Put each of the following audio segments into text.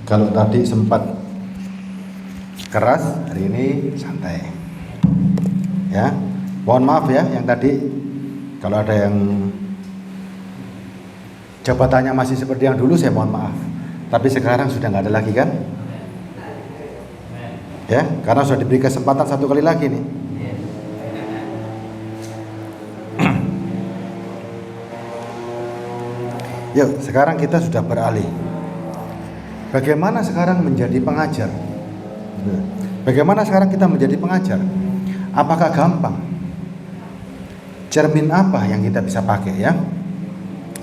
Kalau tadi sempat keras, hari ini santai. Ya, mohon maaf ya yang tadi kalau ada yang jabatannya masih seperti yang dulu, saya mohon maaf. Tapi sekarang sudah nggak ada lagi kan? Ya, karena sudah diberi kesempatan satu kali lagi nih. Yuk, sekarang kita sudah beralih. Bagaimana sekarang menjadi pengajar? Bagaimana sekarang kita menjadi pengajar? Apakah gampang? Cermin apa yang kita bisa pakai ya?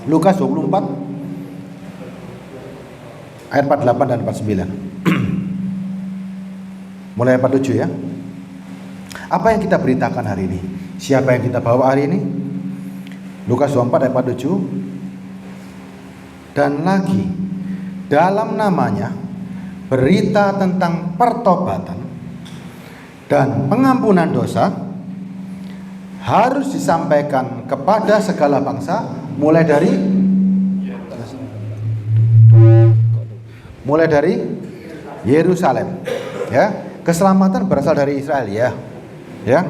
Lukas 24 ayat 48 dan 49. Mulai 47 ya. Apa yang kita beritakan hari ini? Siapa yang kita bawa hari ini? Lukas 24 ayat 47. Dan lagi dalam namanya berita tentang pertobatan dan pengampunan dosa harus disampaikan kepada segala bangsa mulai dari Yerusalem. Ya, keselamatan berasal dari Israel ya. Ya.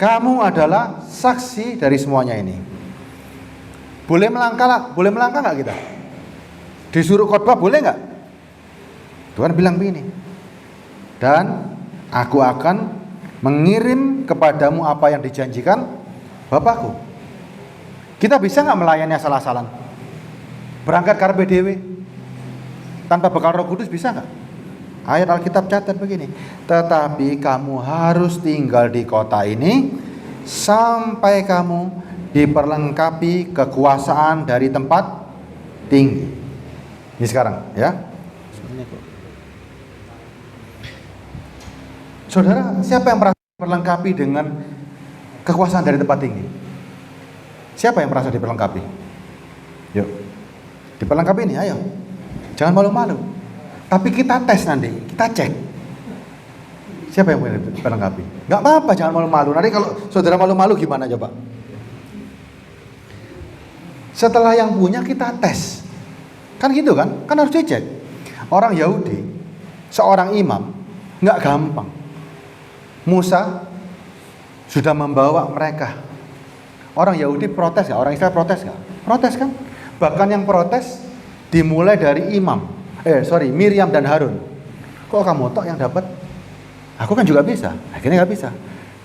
Kamu adalah saksi dari semuanya ini. Boleh melangkah nggak kita? Disuruh khotbah boleh nggak? Tuhan bilang begini. Dan aku akan mengirim kepadamu apa yang dijanjikan Bapakku. Kita bisa nggak melayani asal-asalan? Berangkat karpe dewe tanpa bekal Roh Kudus bisa nggak? Ayat Alkitab catat begini. Tetapi kamu harus tinggal di kota ini sampai kamu diperlengkapi kekuasaan dari tempat tinggi. Ini sekarang ya. Saudara, siapa yang merasa diperlengkapi dengan kekuasaan dari tempat tinggi? Siapa yang merasa diperlengkapi? Yuk, diperlengkapi ini, ayo. Jangan malu-malu. Tapi kita tes nanti, kita cek. Siapa yang diperlengkapi? Gak apa-apa, jangan malu-malu. Nanti kalau saudara malu-malu gimana coba? Setelah yang punya kita tes. Kan gitu kan? Kan harus dicek. Orang Yahudi, seorang imam, gak gampang. Musa sudah membawa mereka. Orang Yahudi protes gak? Orang Israel protes gak? Protes kan? Bahkan yang protes dimulai dari Miriam dan Harun. Kok kamu tok yang dapat? Aku kan juga bisa. Akhirnya gak bisa.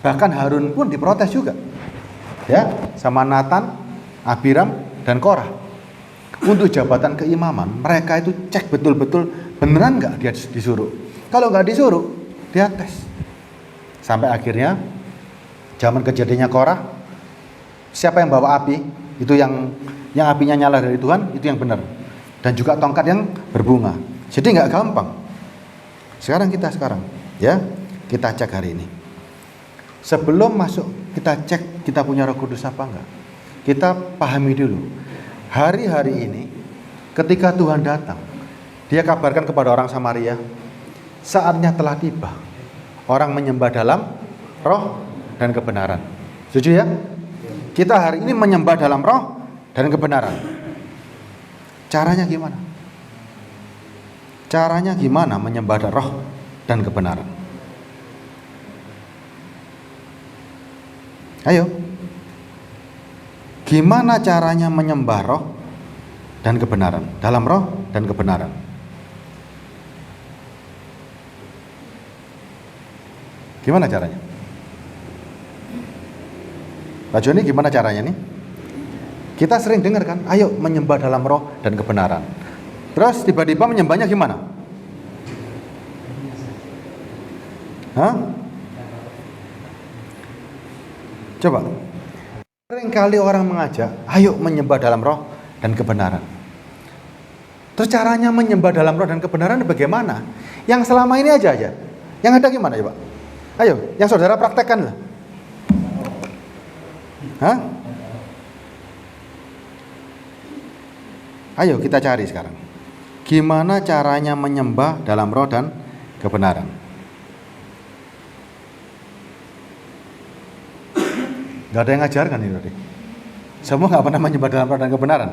Bahkan Harun pun diprotes juga. Ya, sama Nathan, Abiram, dan Korah. Untuk jabatan keimaman, mereka itu cek betul-betul beneran gak dia disuruh. Kalau gak disuruh, dia tes. Sampai akhirnya zaman kejadiannya Korah, siapa yang bawa api, itu yang apinya nyala dari Tuhan, itu yang benar. Dan juga tongkat yang berbunga. Jadi nggak gampang. Sekarang ya, kita cek hari ini. Sebelum masuk, kita cek kita punya Roh Kudus apa enggak. Kita pahami dulu. Hari-hari ini, ketika Tuhan datang, Dia kabarkan kepada orang Samaria, saatnya telah tiba. Orang menyembah dalam roh dan kebenaran. Setuju ya? Kita hari ini menyembah dalam roh dan kebenaran. Caranya gimana? Caranya gimana menyembah dalam roh dan kebenaran? Ayo. Gimana caranya menyembah roh dan kebenaran? Dalam roh dan kebenaran. Gimana caranya? Pak Joni, gimana caranya nih? Kita sering dengar kan, ayo menyembah dalam roh dan kebenaran. Terus tiba-tiba menyembahnya gimana? Hah? Coba. Seringkali orang mengajak, ayo menyembah dalam roh dan kebenaran. Terus caranya menyembah dalam roh dan kebenaran bagaimana? Yang selama ini aja. Yang ada gimana coba? Ayo, yang saudara praktekkan lah. Hah? Ayo kita cari sekarang. Gimana caranya menyembah dalam roh dan kebenaran? Gak ada yang ngajarkan ini tadi. Semua gak pernah menyembah dalam roh dan kebenaran.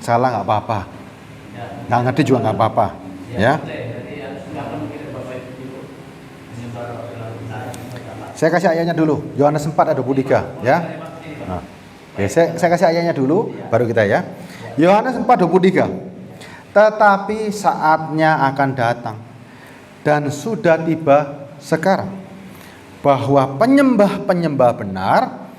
salah nggak apa-apa, nggak ngerti juga nggak apa-apa, ya. Saya kasih ayatnya dulu, Yohanes 4 ayat 23, ya. Nah, oke, saya kasih ayatnya dulu, baru kita ya. Yohanes 4:23. Tetapi saatnya akan datang dan sudah tiba sekarang bahwa penyembah-penyembah benar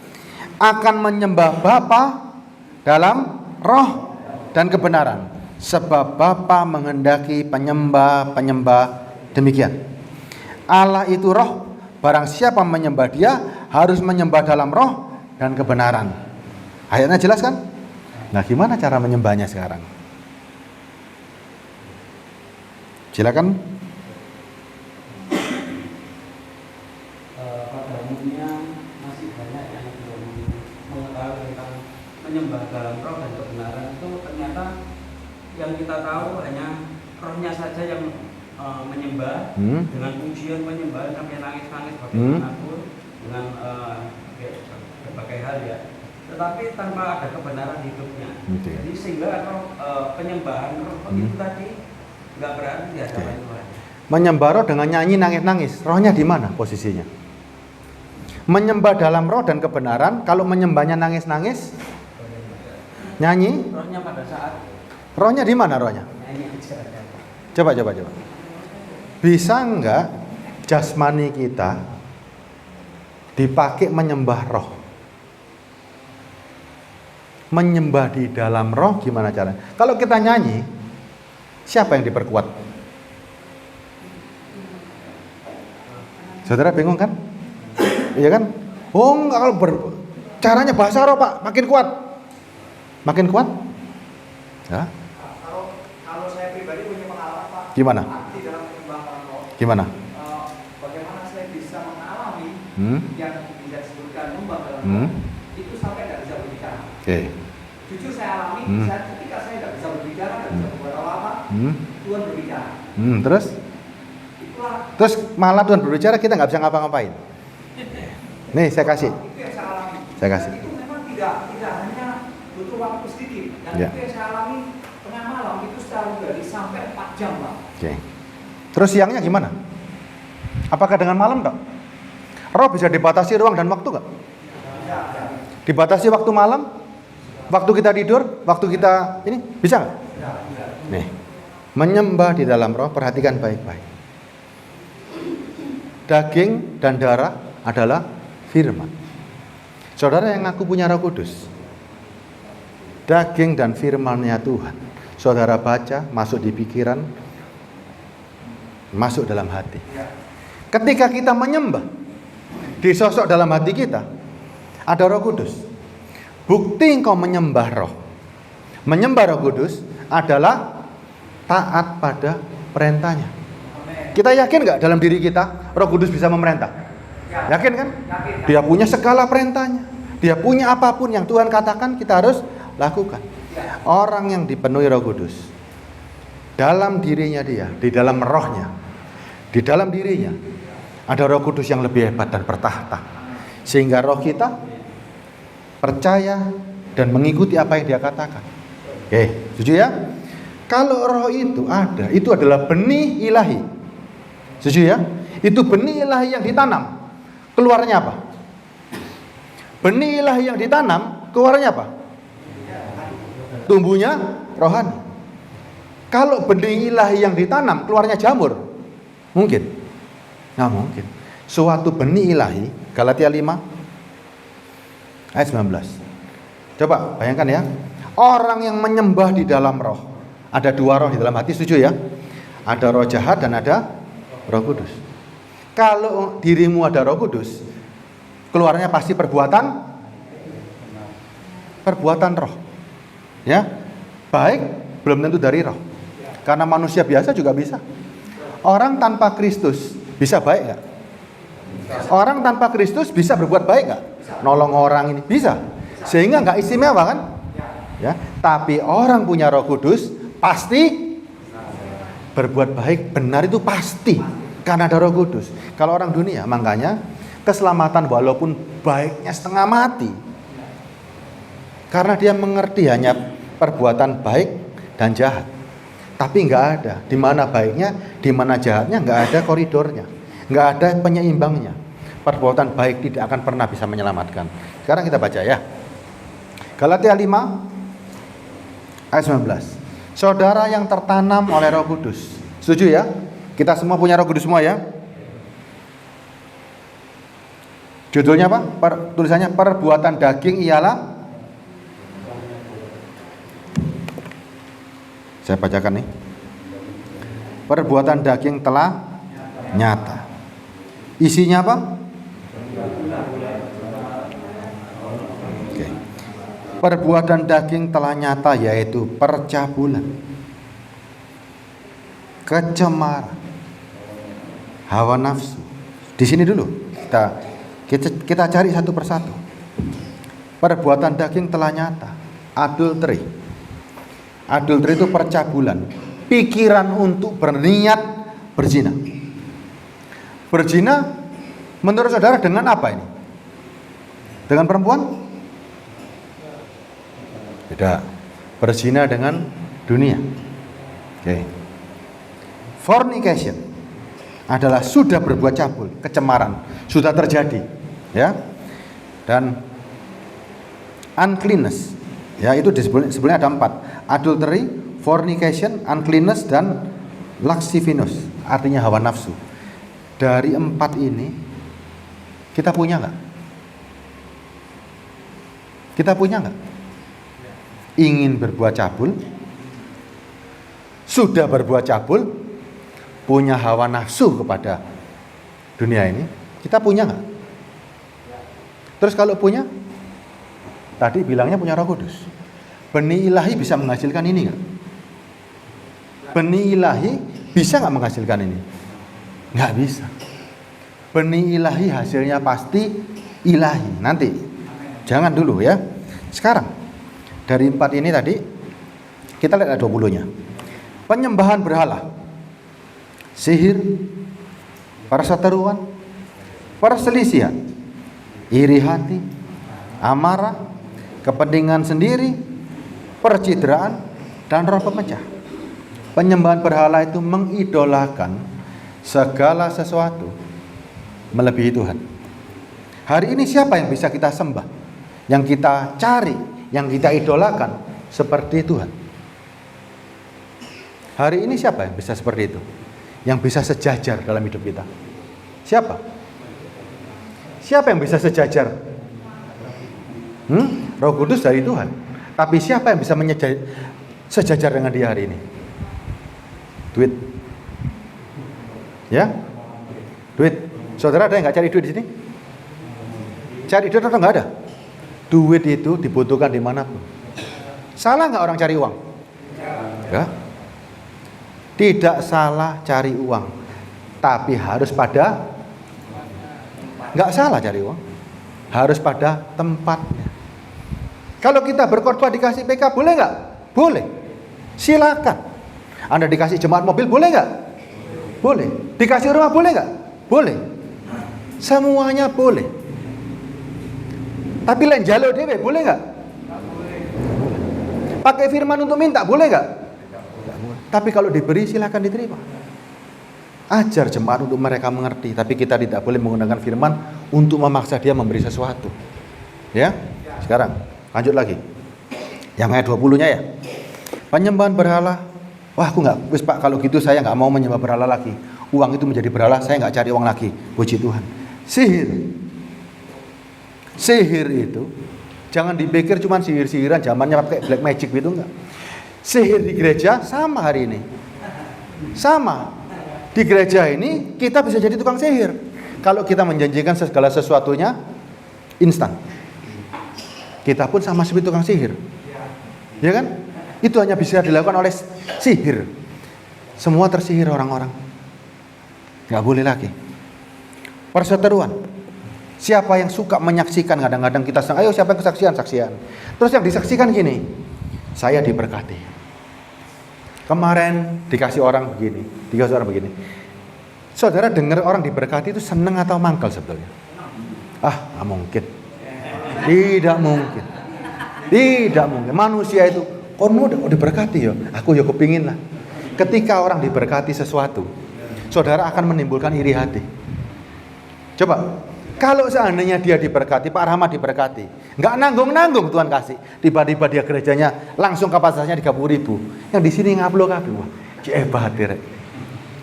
akan menyembah Bapa dalam roh dan kebenaran, sebab Bapa menghendaki penyembah-penyembah demikian. Allah itu roh, barang siapa menyembah Dia harus menyembah dalam roh dan kebenaran. Ayatnya jelas kan? Nah, gimana cara menyembahnya sekarang? Silakan. Pada umumnya masih banyak yang belum mengetahui tentang menyembah dalam roh dan kebenaran. Itu ternyata yang kita tahu hanya rohnya saja yang menyembah dengan pujian penyembahan sampai nangis-nangis bagaimanapun dengan berbagai hal ya. Tetapi tanpa ada kebenaran hidupnya. Jadi sehingga penyembahan roh itu tadi nggak berarti di hadapan Tuhan. Menyembah roh dengan nyanyi nangis-nangis, rohnya di mana posisinya? Menyembah dalam roh dan kebenaran, kalau menyembahnya nangis-nangis, nyanyi, Rohnya pada saat rohnya di mana rohnya? nyanyi aja. Coba. Bisa enggak jasmani kita dipakai menyembah roh? Menyembah di dalam roh gimana caranya? Kalau kita nyanyi, siapa yang diperkuat? Saudara bingung kan? Iya kan? Oh enggak, kalau caranya bahasa roh Pak, makin kuat. Makin kuat? Ya? Kalau saya pribadi punya pengalaman Pak. Gimana? Di dalam menyembah dalam roh. Gimana? Bagaimana saya bisa mengalami yang bisa disebutkan menyembah dalam roh itu sampai tidak bisa berbicara. Oke. Jujur saya alami, ketika saya tidak bisa berbicara, tidak bisa berbuat apa-apa, Tuhan berbicara. Terus? Itulah. Terus malah Tuhan berbicara, kita nggak bisa ngapa-ngapain. Nih saya kasih. Itu yang saya alami. Saya kasih. Dan itu memang tidak hanya butuh waktu sedikit. Dan itu yang saya alami tengah malam itu secara pribadi sampai 4 jam Pak. Oke. Terus siangnya gimana? Apakah dengan malam tak? Roh bisa dibatasi ruang dan waktu nggak? Dibatasi waktu malam? Waktu kita tidur? Waktu kita ini? Bisa nggak? Nih, menyembah di dalam roh, perhatikan baik-baik. Daging dan darah adalah firman. Saudara yang ngaku punya Roh Kudus, daging dan firman-Nya Tuhan, saudara baca, masuk di pikiran, masuk dalam hati. Ketika kita menyembah, di sosok dalam hati kita ada Roh Kudus. Bukti engkau menyembah roh, menyembah Roh Kudus adalah taat pada perintahnya. Kita yakin nggak dalam diri kita Roh Kudus bisa memerintah? Yakin kan? Dia punya segala perintahnya. Dia punya apapun yang Tuhan katakan kita harus lakukan. Orang yang dipenuhi Roh Kudus, dalam dirinya dia, di dalam rohnya, di dalam dirinya ada Roh Kudus yang lebih hebat dan bertahta, sehingga roh kita percaya dan mengikuti apa yang dia katakan. Oke, setuju ya? Kalau roh itu ada, itu adalah benih ilahi. Setuju ya? Itu benih ilahi yang ditanam. Keluarnya apa? Benih ilahi yang ditanam, keluarnya apa? Tumbuhnya rohani. Kalau benih ilahi yang ditanam, keluarnya jamur, mungkin? Nggak mungkin. Suatu benih ilahi, Galatia 5 ayat 19. Coba bayangkan ya, orang yang menyembah di dalam roh, ada 2 roh di dalam hati, setuju ya? Ada roh jahat dan ada Roh Kudus. Kalau dirimu ada Roh Kudus, keluarnya pasti perbuatan roh. Ya, baik belum tentu dari roh. Karena manusia biasa juga bisa. Orang tanpa Kristus bisa baik nggak? Orang tanpa Kristus bisa berbuat baik nggak? Nolong orang ini bisa. Sehingga nggak istimewa kan? Ya, tapi orang punya Roh Kudus pasti berbuat baik, benar itu pasti. Karena ada Roh Kudus. Kalau orang dunia, makanya keselamatan walaupun baiknya setengah mati, karena dia mengerti hanya perbuatan baik dan jahat. Tapi nggak ada di mana baiknya, di mana jahatnya, nggak ada koridornya, nggak ada penyeimbangnya. Perbuatan baik tidak akan pernah bisa menyelamatkan. Sekarang kita baca ya. Galatia 5 ayat 19. Saudara yang tertanam oleh Roh Kudus. Setuju ya? Kita semua punya Roh Kudus semua ya? Judulnya apa? Tulisannya perbuatan daging ialah, saya bacakan nih. Perbuatan daging telah nyata. Isinya apa? Oke. Perbuatan daging telah nyata, yaitu percabulan, kecemaran, hawa nafsu. Di sini dulu kita cari satu persatu. Perbuatan daging telah nyata. Adultery. Adultery itu percabulan, pikiran untuk berniat berzina. Berzina menurut saudara dengan apa ini? Dengan perempuan? Tidak. Berzina dengan dunia. Oke. Fornication adalah sudah berbuat cabul, kecemaran, sudah terjadi, ya. Dan uncleanness, ya, itu sebenarnya ada 4. Adultery, fornication, uncleanness, dan lascivious, artinya hawa nafsu. Dari 4 ini kita punya nggak? Kita punya nggak? Ingin berbuat cabul, sudah berbuat cabul, punya hawa nafsu kepada dunia ini, kita punya nggak? Terus kalau punya, tadi bilangnya punya Roh Kudus. Benih ilahi bisa menghasilkan ini nggak? Benih ilahi bisa nggak menghasilkan ini? Nggak bisa. Benih ilahi hasilnya pasti ilahi. Nanti, jangan dulu ya. Sekarang, dari 4 ini tadi, kita lihat ada 20-nya. Penyembahan berhala, sihir, perseteruan, perselisihan, iri hati, amarah, kepentingan sendiri, percideraan, dan roh pemecah. Penyembahan berhala itu mengidolakan segala sesuatu melebihi Tuhan. Hari ini siapa yang bisa kita sembah, yang kita cari, yang kita idolakan seperti Tuhan? Hari ini siapa yang bisa seperti itu? Yang bisa sejajar dalam hidup kita? Siapa? Siapa yang bisa sejajar? Roh Kudus dari Tuhan. Tapi siapa yang bisa sejajar dengan dia hari ini? Duit. Ya? Duit. Saudara ada yang nggak cari duit di sini? Cari duit atau nggak ada? Duit itu dibutuhkan dimanapun. Salah nggak orang cari uang? Enggak. Tidak salah cari uang, tapi harus pada, nggak salah cari uang, harus pada tempatnya. Kalau kita berkorban dikasih PK, boleh nggak? Boleh. Silakan. Anda dikasih jemaat mobil, boleh nggak? Boleh. Dikasih rumah, boleh nggak? Boleh. Semuanya boleh. Tapi lain jalur dewe, boleh nggak? Pakai firman untuk minta, boleh nggak? Tapi kalau diberi, silakan diterima. Ajar jemaat untuk mereka mengerti, tapi kita tidak boleh menggunakan firman untuk memaksa dia memberi sesuatu. Ya? Sekarang lanjut lagi. Yang ayat 20-nya ya. Penyembahan berhala. Wah, aku nggak, wis Pak, kalau gitu saya nggak mau menyembah berhala lagi. Uang itu menjadi berhala, saya nggak cari uang lagi. Puji Tuhan. Sihir. Sihir itu jangan dipikir cuma sihir-sihiran zamannya pakai black magic gitu, enggak. Sihir di gereja sama hari ini. Sama. Di gereja ini kita bisa jadi tukang sihir kalau kita menjanjikan segala sesuatunya instan. Kita pun sama seperti tukang sihir. Ya kan? Itu hanya bisa dilakukan oleh sihir. Semua tersihir orang-orang. Nggak boleh lagi. Perseteruan. Siapa yang suka menyaksikan, kadang-kadang kita sedang, ayo siapa yang kesaksian? Saksian. Terus yang disaksikan gini, saya diberkati. Kemarin dikasih orang begini, dikasih orang begini. Saudara dengar orang diberkati itu seneng atau mangkal sebetulnya? Ah, nggak mungkin. Tidak mungkin. Tidak mungkin. Manusia itu Kono udah diberkati ya, aku ya kepingin lah. Ketika orang diberkati sesuatu, saudara akan menimbulkan iri hati. Coba, kalau seandainya dia diberkati, Pak Rahmat diberkati, nggak nanggung-nanggung Tuhan kasih, tiba-tiba dia gerejanya langsung kapasitasnya 30.000, yang di sini ngaplo kabeh, wah, hebat ya.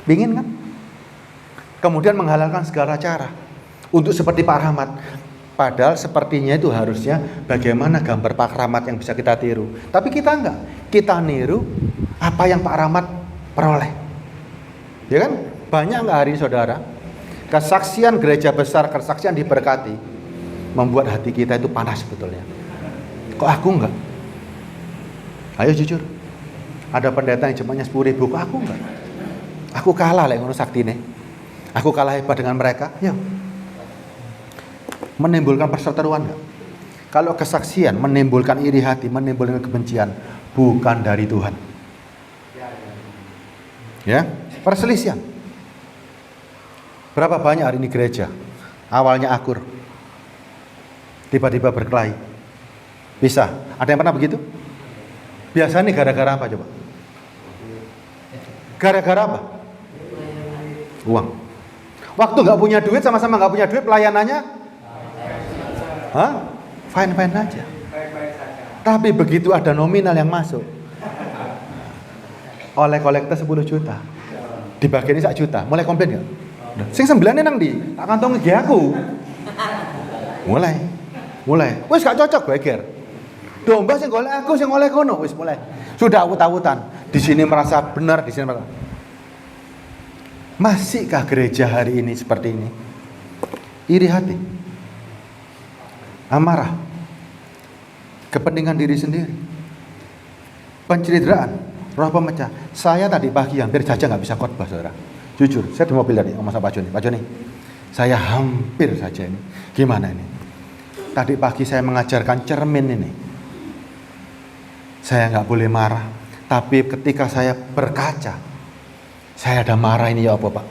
Pingin kan? Kemudian menghalalkan segala cara untuk seperti Pak Rahmat. Padahal sepertinya itu harusnya bagaimana gambar Pak Rahmat yang bisa kita tiru. Tapi kita enggak. Kita niru apa yang Pak Rahmat peroleh. Ya kan? Banyak enggak hari ini saudara? Kesaksian gereja besar, kesaksian diberkati membuat hati kita itu panas sebetulnya. Kok aku enggak? Ayo jujur. Ada pendeta yang jemaatnya 10.000, kok aku enggak? Aku kalah lek ngono saktine. Aku kalah hebat dengan mereka. Yuk. Menimbulkan perseteruan enggak? Kalau kesaksian menimbulkan iri hati, menimbulkan kebencian, bukan dari Tuhan. Ya, perselisihan. Berapa banyak hari ini gereja awalnya akur, tiba-tiba berkelahi. Bisa? Ada yang pernah begitu? Biasanya gara-gara apa coba? Gara-gara apa? Uang. Waktu nggak punya duit, sama-sama nggak punya duit, pelayanannya fine-fine aja. Tapi begitu ada nominal yang masuk, oleh kolektor 10 juta, dibagiin 1 juta, mulai komplain nggak? Sing 9 nang di, tak kantong nge aku. Mulai. Wis gak cocok geger. Domba sing golek aku, sing oleh kono, wis mulai. Sudah awut-awutan. Di sini merasa benar, di sini merasa. Masihkah gereja hari ini seperti ini? Iri hati, amarah, kepentingan diri sendiri, pencitraan, roh pemecah. Saya tadi pagi hampir saja nggak bisa khotbah, saudara. Jujur, saya di mobil tadi ngomong sama Pak Joni. Pak Joni, saya hampir saja ini. Gimana ini? Tadi pagi saya mengajarkan cermin ini. Saya nggak boleh marah, tapi ketika saya berkaca, saya ada marah ini ya apa Pak?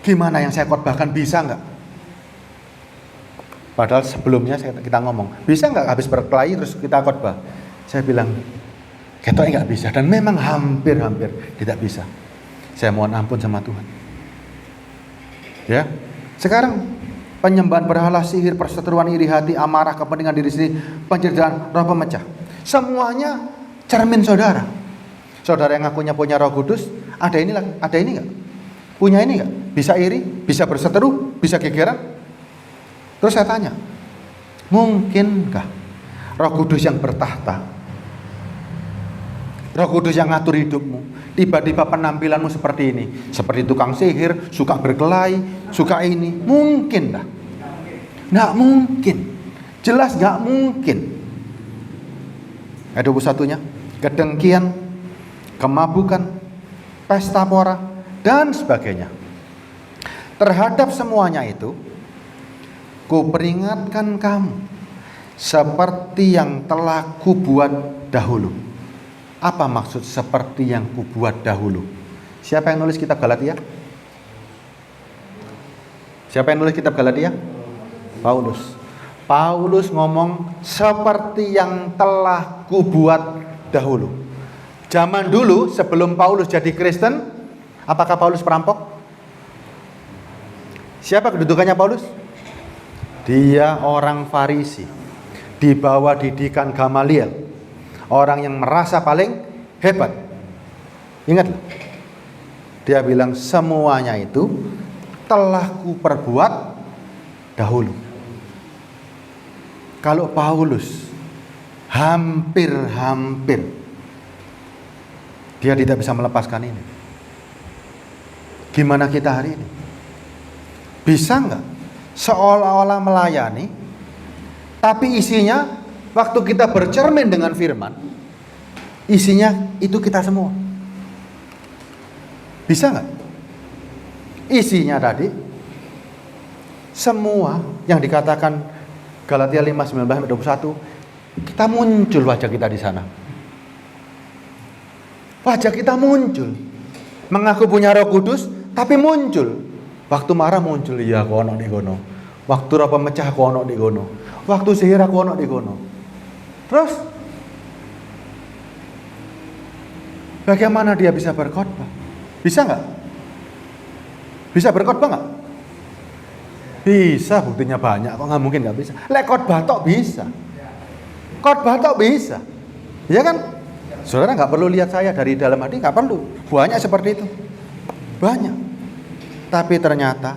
Gimana yang saya khotbahkan bisa nggak? Padahal sebelumnya kita ngomong, bisa nggak habis berkelahi terus kita khotbah? Saya bilang, ketoknya nggak bisa, dan memang hampir tidak bisa. Saya mohon ampun sama Tuhan. Ya, sekarang penyembahan berhala, sihir, perseteruan, iri hati, amarah, kepentingan diri sendiri, pencitraan, roh pemecah, semuanya cermin saudara. Saudara yang ngakunya punya Roh Kudus, ada ini nggak? Punya ini nggak? Bisa iri, bisa berseteru, bisa gegeran. Terus saya tanya, mungkinkah Roh Kudus yang bertahta, Roh Kudus yang ngatur hidupmu, tiba-tiba penampilanmu seperti ini, seperti tukang sihir, suka berkelahi, suka ini, mungkin dah? Nggak mungkin, jelas nggak mungkin. Ada 21-nya, kedengkian, kemabukan, pesta pora, dan sebagainya. Terhadap semuanya itu, kuperingatkan kamu, seperti yang telah kubuat dahulu. Apa maksud seperti yang kubuat dahulu? Siapa yang nulis kitab Galatia? Siapa yang nulis kitab Galatia? Paulus. Paulus ngomong seperti yang telah kubuat dahulu. Zaman dulu sebelum Paulus jadi Kristen, apakah Paulus perampok? Siapa kedudukannya Paulus? Dia orang Farisi, di bawah didikan Gamaliel, orang yang merasa paling hebat. Ingatlah, dia bilang semuanya itu telah kuperbuat dahulu. Kalau Paulus hampir dia tidak bisa melepaskan ini, gimana kita hari ini? Bisa nggak seolah-olah melayani, tapi isinya waktu kita bercermin dengan firman, isinya itu kita semua? Bisa nggak? Isinya tadi semua yang dikatakan Galatia 5:19-21, kita muncul wajah kita di sana. Wajah kita muncul, mengaku punya Roh Kudus, tapi muncul. Waktu marah muncul, iya aku ono di gono. Waktu roh pemecah aku ono di gono. Waktu sihir aku ono di gono. Terus Bagaimana dia bisa berkhotbah? Bisa nggak? Bisa berkhotbah nggak? Bisa, buktinya banyak. Kok nggak mungkin nggak bisa? Lek khotbah tok bisa. Khotbah tok bisa. Ya kan? Saudara nggak perlu lihat saya dari dalam hati, nggak perlu. Banyak seperti itu. Banyak. Tapi ternyata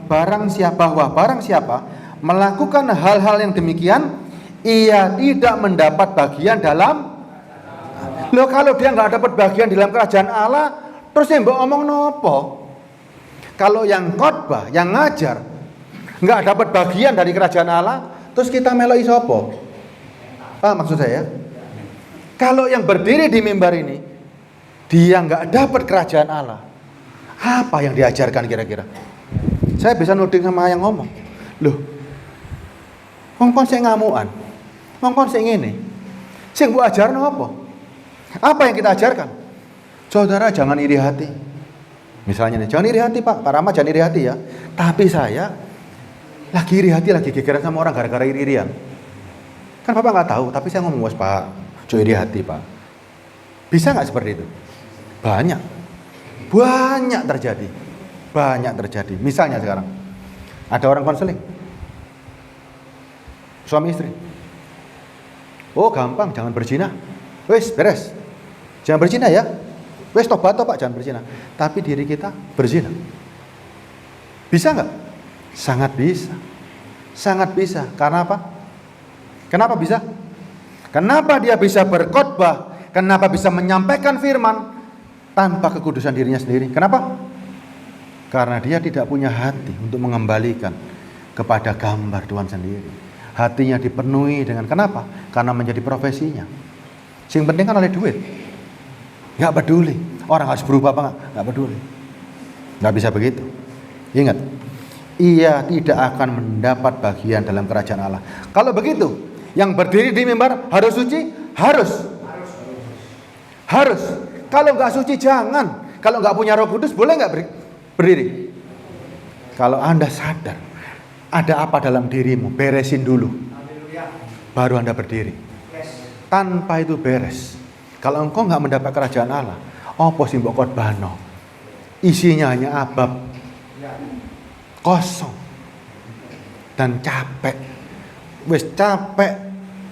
barang siapa melakukan hal-hal yang demikian, ia tidak mendapat bagian dalam. Loh, kalau dia nggak dapat bagian dalam kerajaan Allah, terus yang mbok omong nopo? Kalau yang khotbah, yang ngajar nggak dapat bagian dari kerajaan Allah, terus kita meloi sopo? Maksud saya, kalau yang berdiri di mimbar ini dia nggak dapat kerajaan Allah, apa yang diajarkan kira-kira? Saya bisa nuding sama yang ngomong, loh, ngomong saya ngamuan, ngomong saya ngene, sing mbok ajarno apa? Apa yang kita ajarkan? Saudara jangan iri hati. Misalnya nih, jangan iri hati Pak Rama, jangan iri hati ya. Tapi saya lagi iri hati, lagi gegeran sama orang gara-gara iri-irian. Kan Bapak nggak tahu, tapi saya ngomong, was Pak, jangan iri hati Pak. Bisa nggak seperti itu? Banyak terjadi. Banyak terjadi. Misalnya sekarang, ada orang konseling, suami istri. Oh gampang, jangan berzina. Wes beres. Jangan berzina ya. Wes tobat Pak, jangan berzina. Tapi diri kita berzina. Bisa nggak? Sangat bisa. Sangat bisa. Karena apa? Kenapa bisa? Kenapa dia bisa berkhotbah? Kenapa bisa menyampaikan firman tanpa kekudusan dirinya sendiri? Kenapa? Karena dia tidak punya hati untuk mengembalikan kepada gambar Tuhan sendiri. Hatinya dipenuhi dengan kenapa? Karena menjadi profesinya. Yang penting kan oleh duit. Nggak peduli orang harus berubah apa nggak peduli. Nggak bisa begitu. Ingat, ia tidak akan mendapat bagian dalam kerajaan Allah. Kalau begitu, yang berdiri di mimbar harus suci? Harus. Kalau nggak suci jangan. Kalau nggak punya Roh Kudus boleh nggak berdiri? Kalau Anda sadar ada apa dalam dirimu, beresin dulu, baru Anda berdiri. Tanpa itu beres, kalau engkau nggak mendapat kerajaan Allah, apa sih mbok khotbahno? Isinya hanya abab, kosong, dan capek. Wes capek,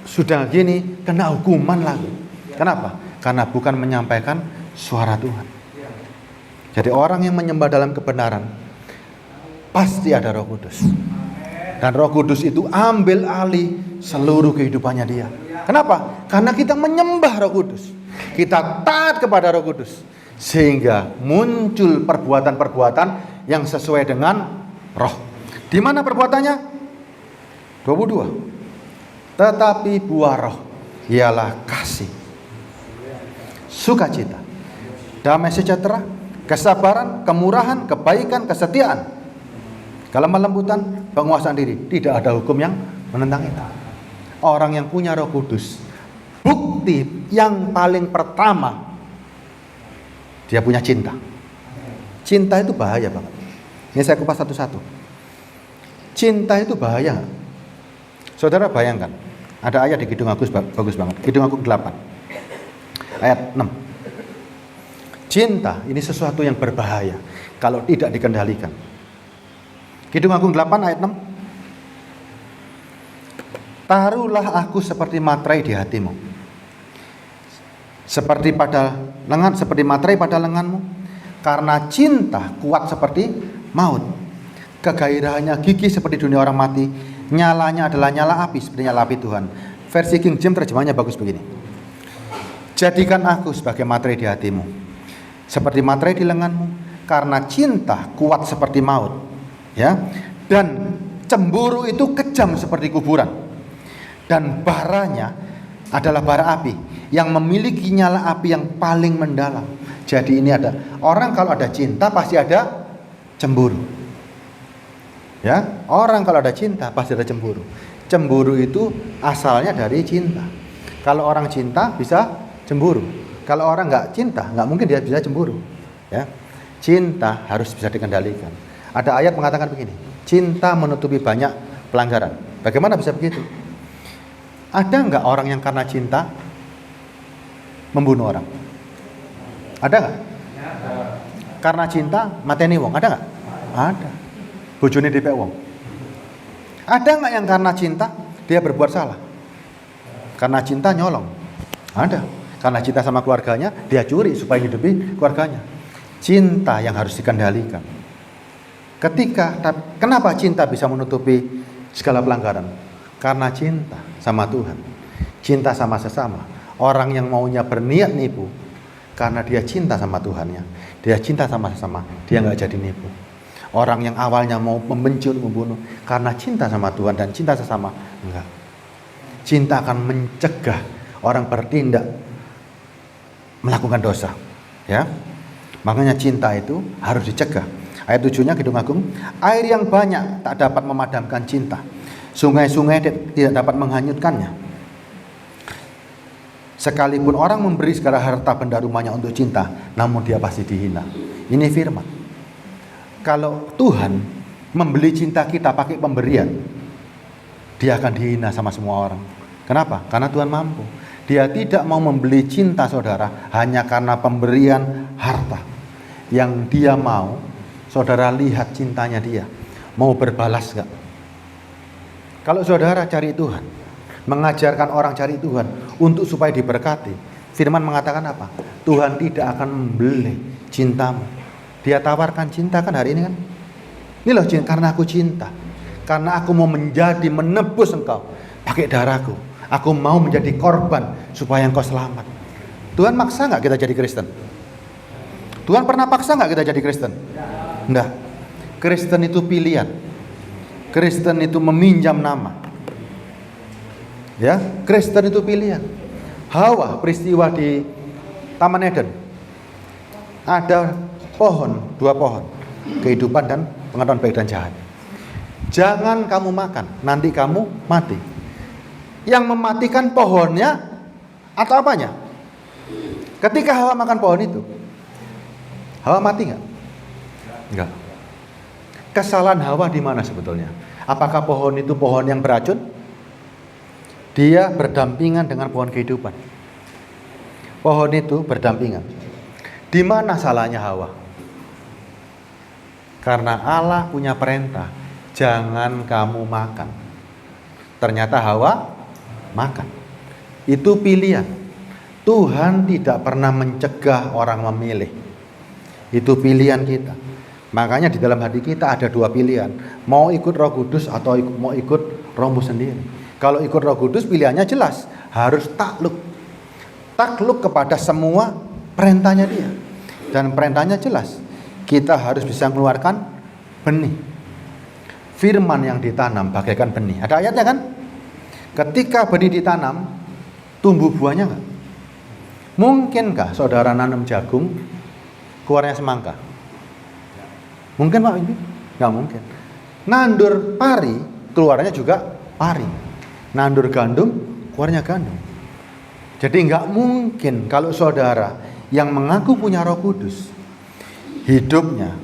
sudah gini kena hukuman lagi. Kenapa? Karena bukan menyampaikan suara Tuhan. Jadi orang yang menyembah dalam kebenaran pasti ada Roh Kudus. Dan Roh Kudus itu ambil alih seluruh kehidupannya dia. Kenapa? Karena kita menyembah Roh Kudus. Kita taat kepada Roh Kudus. Sehingga muncul perbuatan-perbuatan yang sesuai dengan Roh. Di mana perbuatannya? 22. Tetapi buah Roh ialah kasih, sukacita, damai sejahtera, kesabaran, kemurahan, kebaikan, kesetiaan, kelemah lembutan, penguasaan diri. Tidak ada hukum yang menentang itu. Orang yang punya Roh Kudus, bukti yang paling pertama, dia punya cinta. Cinta itu bahaya banget. Ini saya kupas satu-satu. Cinta itu bahaya. Saudara bayangkan, ada ayat di Kidung Agung bagus banget. Kidung Agung 8 ayat 6. Cinta ini sesuatu yang berbahaya kalau tidak dikendalikan. Kidung Agung 8 ayat 6. Taruhlah aku seperti materai di hatimu, seperti materai pada lenganmu, karena cinta kuat seperti maut, kegairahannya gigih seperti dunia orang mati, nyalanya adalah nyala api seperti nyala api Tuhan. Versi King James terjemahnya bagus begini. Jadikan aku sebagai materai di hatimu, seperti materai di lenganmu, karena cinta kuat seperti maut, ya, dan cemburu itu kejam seperti kuburan. Dan baranya adalah bara api yang memiliki nyala api yang paling mendalam. Jadi ini ada orang kalau ada cinta pasti ada cemburu. Ya, orang kalau ada cinta pasti ada cemburu. Cemburu itu asalnya dari cinta. Kalau orang cinta bisa cemburu. Kalau orang nggak cinta, nggak mungkin dia bisa cemburu. Ya, cinta harus bisa dikendalikan. Ada ayat mengatakan begini: cinta menutupi banyak pelanggaran. Bagaimana bisa begitu? Ada nggak orang yang karena cinta membunuh orang? Ada nggak? Karena cinta mateni wong, ada nggak? Ada. Bojone dipek wong. Ada nggak yang karena cinta dia berbuat salah? Karena cinta nyolong. Ada. Karena cinta sama keluarganya dia curi supaya hidupi keluarganya. Cinta yang harus dikendalikan. Kenapa cinta bisa menutupi segala pelanggaran? Karena cinta sama Tuhan, cinta sama sesama. Orang yang maunya berniat nipu, karena dia cinta sama Tuhannya, dia cinta sama sesama, dia nggak jadi nipu. Orang yang awalnya mau membenci, membunuh, karena cinta sama Tuhan dan cinta sesama, enggak. Cinta akan mencegah orang bertindak melakukan dosa, ya. Makanya cinta itu harus dicegah. Ayat 7-nya Kidung Agung, air yang banyak tak dapat memadamkan cinta. Sungai-sungai tidak dapat menghanyutkannya. Sekalipun orang memberi segala harta benda rumahnya untuk cinta, namun dia pasti dihina. Ini firman. Kalau Tuhan membeli cinta kita pakai pemberian, dia akan dihina sama semua orang. Kenapa? Karena Tuhan mampu. Dia tidak mau membeli cinta saudara hanya karena pemberian harta. Yang dia mau, saudara lihat cintanya dia. Mau berbalas gak? Kalau saudara cari Tuhan, mengajarkan orang cari Tuhan untuk supaya diberkati, firman mengatakan apa? Tuhan tidak akan membeli cintamu. Dia tawarkan cinta kan hari ini kan? Ini loh karena aku cinta. Karena aku mau menebus engkau pakai darahku. Aku mau menjadi korban supaya engkau selamat. Tuhan maksa gak kita jadi Kristen? Tuhan pernah paksa gak kita jadi Kristen? Enggak. Kristen itu pilihan. Kristen itu meminjam nama. Ya, Kristen itu pilihan. Hawa peristiwa di Taman Eden. Ada dua pohon, kehidupan dan pengetahuan baik dan jahat. Jangan kamu makan, nanti kamu mati. Yang mematikan pohonnya atau apanya? Ketika Hawa makan pohon itu, Hawa mati nggak? Enggak. Kesalahan Hawa di mana sebetulnya? Apakah pohon itu pohon yang beracun? Dia berdampingan dengan pohon kehidupan. Pohon itu berdampingan. Di mana salahnya Hawa? Karena Allah punya perintah, jangan kamu makan. Ternyata Hawa makan. Itu pilihan. Tuhan tidak pernah mencegah orang memilih. Itu pilihan kita. Makanya di dalam hati kita ada dua pilihan. Mau ikut Roh Kudus atau mau ikut rohmu sendiri. Kalau ikut Roh Kudus pilihannya jelas. Harus takluk. Takluk kepada semua perintahnya dia. Dan perintahnya jelas. Kita harus bisa mengeluarkan benih. Firman yang ditanam bagaikan benih. Ada ayatnya kan? Ketika benih ditanam, tumbuh buahnya enggak? Mungkinkah saudara nanam jagung, keluarnya semangka? Mungkin Pak ini? Nggak mungkin. Nandur pari, keluarnya juga pari. Nandur gandum, keluarnya gandum. Jadi nggak mungkin kalau saudara yang mengaku punya Roh Kudus, hidupnya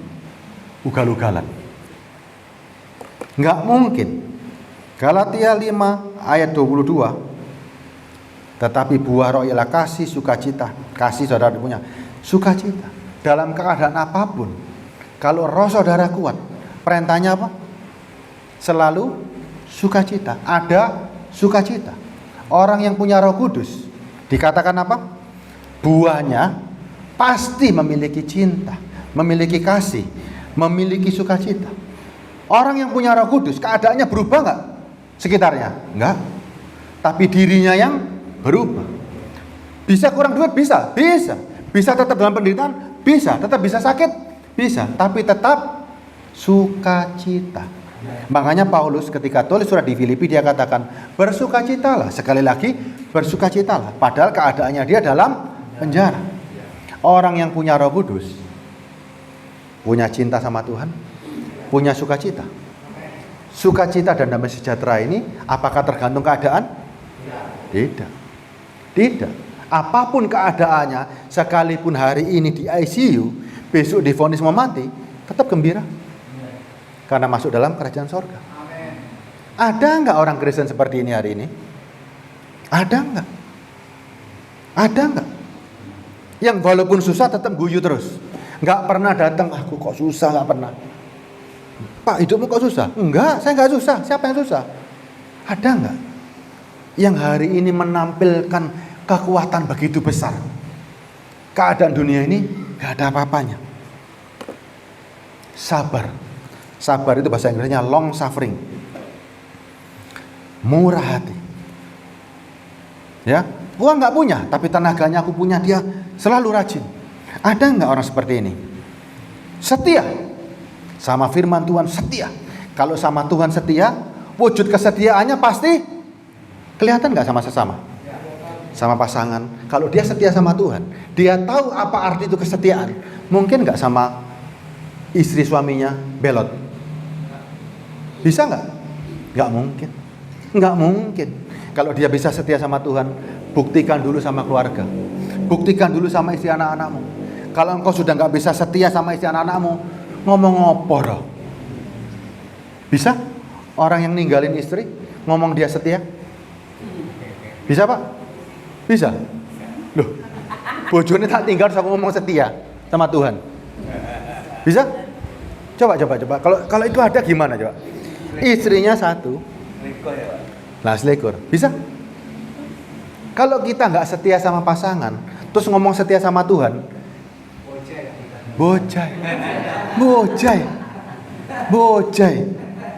ugal-ugalan. Nggak mungkin. Galatia 5 ayat 22. Tetapi buah roh ialah kasih, sukacita. Kasih saudara punya sukacita. Dalam keadaan apapun. Kalau roh saudara kuat, perintahnya apa? Selalu sukacita. Ada sukacita. Orang yang punya Roh Kudus dikatakan apa? Buahnya pasti memiliki cinta, memiliki kasih, memiliki sukacita. Orang yang punya Roh Kudus keadaannya berubah nggak? Sekitarnya? Enggak. Tapi dirinya yang berubah. Bisa kurang duit? Bisa. Bisa. Bisa tetap dalam penderitaan? Bisa. Tetap bisa sakit? Bisa. Tapi tetap sukacita. Makanya Paulus ketika tulis surat di Filipi dia katakan bersukacitalah. Sekali lagi bersukacitalah. Padahal keadaannya dia dalam penjara. Orang yang punya Roh Kudus punya cinta sama Tuhan, punya sukacita. Sukacita dan damai sejahtera ini apakah tergantung keadaan? Tidak. Tidak. Apapun keadaannya, sekalipun hari ini di ICU, besok divonis mau mati, tetap gembira. Karena masuk dalam kerajaan sorga. Ada nggak orang Kristen seperti ini hari ini? Ada nggak? Ada nggak? Yang walaupun susah tetap guyu terus. Nggak pernah datang, aku kok susah, nggak pernah. Pak, hidupmu kok susah? Enggak, saya nggak susah. Siapa yang susah? Ada nggak yang hari ini menampilkan kekuatan begitu besar? Keadaan dunia ini nggak ada apa-apanya. Sabar. Sabar itu bahasa Inggrisnya long suffering. Murah hati. Ya, uang nggak punya, tapi tenaganya aku punya. Dia selalu rajin. Ada nggak orang seperti ini? Setia. Sama firman Tuhan setia. Kalau sama Tuhan setia, wujud kesetiaannya pasti kelihatan nggak sama sesama? Sama pasangan. Kalau dia setia sama Tuhan, dia tahu apa arti itu kesetiaan. Mungkin nggak sama istri suaminya belot? Bisa nggak? Nggak mungkin. Nggak mungkin. Kalau dia bisa setia sama Tuhan, buktikan dulu sama keluarga. Buktikan dulu sama istri anak-anakmu. Kalau engkau sudah nggak bisa setia sama istri anak-anakmu, ngomong apa dong? Bisa? Orang yang ninggalin istri, ngomong dia setia? Bisa Pak? Bisa? Loh, bojone tak tinggal sama ngomong setia sama Tuhan. Bisa? Coba. Kalau itu ada gimana coba? Istrinya satu. Nah, selekor. Bisa? Kalau kita nggak setia sama pasangan, terus ngomong setia sama Tuhan, bocai.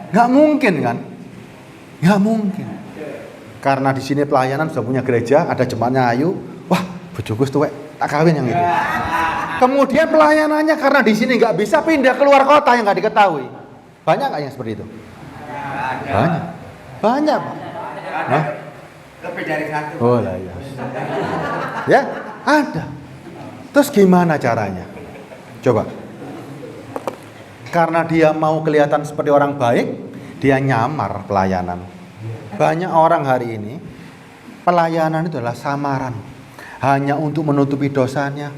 Nggak mungkin kan? Nggak mungkin. Karena di sini pelayanan sudah punya gereja, ada jemaatnya ayu. Wah, bojoku tuwek, tak kawin yang itu. Kemudian pelayanannya karena di sini nggak bisa pindah keluar kota yang nggak diketahui. Banyak nggak yang seperti itu? Banyak. Hah? Lebih dari satu. Oh lah ya. Ya, ada. Terus gimana caranya? Coba. Karena dia mau kelihatan seperti orang baik, dia nyamar pelayanan. Banyak orang hari ini pelayanan itu adalah samaran. Hanya untuk menutupi dosanya,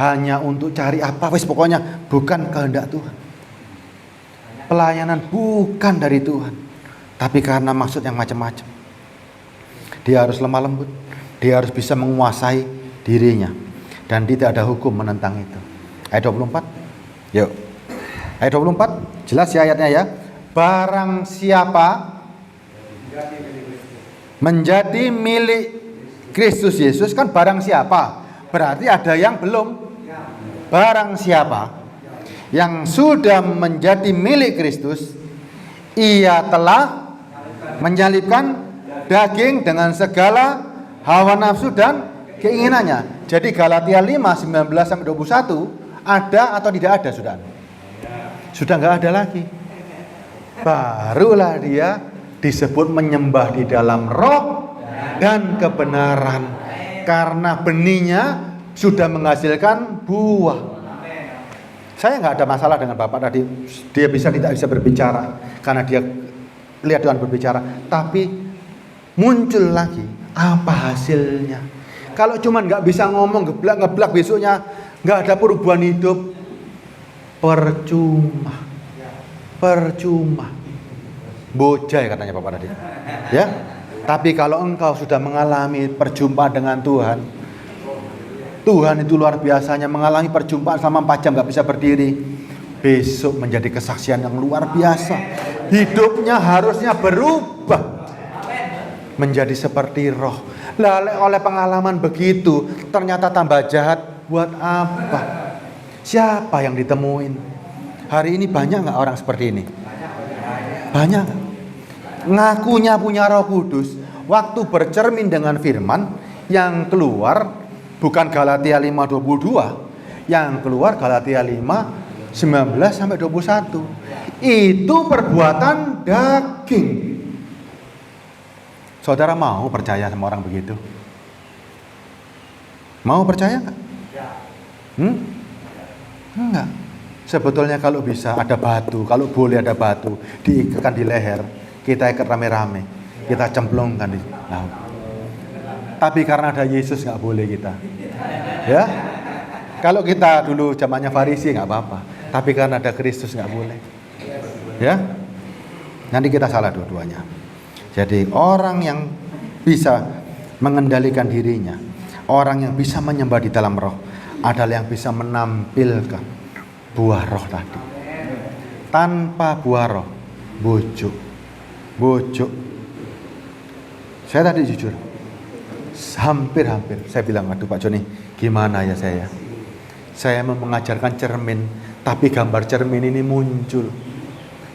hanya untuk cari apa, wis pokoknya bukan kehendak Tuhan. Pelayanan bukan dari Tuhan, tapi karena maksud yang macam-macam. Dia harus lemah lembut, dia harus bisa menguasai dirinya, dan tidak ada hukum menentang itu. Ayat 24, yuk. Ayat 24, jelas ya ayatnya ya. Barang siapa menjadi milik Kristus Yesus, kan barang siapa? Berarti ada yang belum. Barang siapa yang sudah menjadi milik Kristus, ia telah menyalibkan daging dengan segala hawa nafsu dan keinginannya. Jadi Galatia 5, 19-21 ada atau tidak ada sudah? Sudah nggak ada lagi. Barulah dia disebut menyembah di dalam roh dan kebenaran. Karena benihnya sudah menghasilkan buah. Saya nggak ada masalah dengan Bapak tadi. Dia tidak bisa berbicara karena dia lihat Tuhan berbicara. Tapi muncul lagi apa hasilnya? Kalau cuma nggak bisa ngomong ngeblak besoknya nggak ada perubahan hidup, percuma. Bojai katanya Bapak tadi. Ya. Tapi kalau engkau sudah mengalami perjumpaan dengan Tuhan, Tuhan itu luar biasanya, mengalami perjumpaan selama 4 jam nggak bisa berdiri. Besok menjadi kesaksian yang luar biasa. Hidupnya harusnya berubah. Menjadi seperti roh. Lalu oleh pengalaman begitu, ternyata tambah jahat. Buat apa? Siapa yang ditemuin? Hari ini banyak nggak orang seperti ini? Banyak. Ngakunya punya Roh Kudus, waktu bercermin dengan firman, yang keluar bukan Galatia 5:22, yang keluar Galatia 5:19-21. Itu perbuatan daging. Saudara mau percaya sama orang begitu? Mau percaya nggak? Enggak. Sebetulnya kalau bisa ada batu, kalau boleh ada batu, diikatkan di leher, kita ikat rame-rame, kita cemplungkan di laut. Tapi karena ada Yesus nggak boleh kita. Ya, kalau kita dulu zamannya Farisi nggak apa-apa, tapi karena ada Kristus nggak boleh. Ya, nanti kita salah dua-duanya. Jadi orang yang bisa mengendalikan dirinya, orang yang bisa menyembah di dalam roh, adalah yang bisa menampilkan buah roh tadi. Tanpa buah roh, bujuk. Saya tadi jujur, hampir saya bilang, aduh Pak Joni, gimana ya saya mau mengajarkan cermin, tapi gambar cermin ini muncul.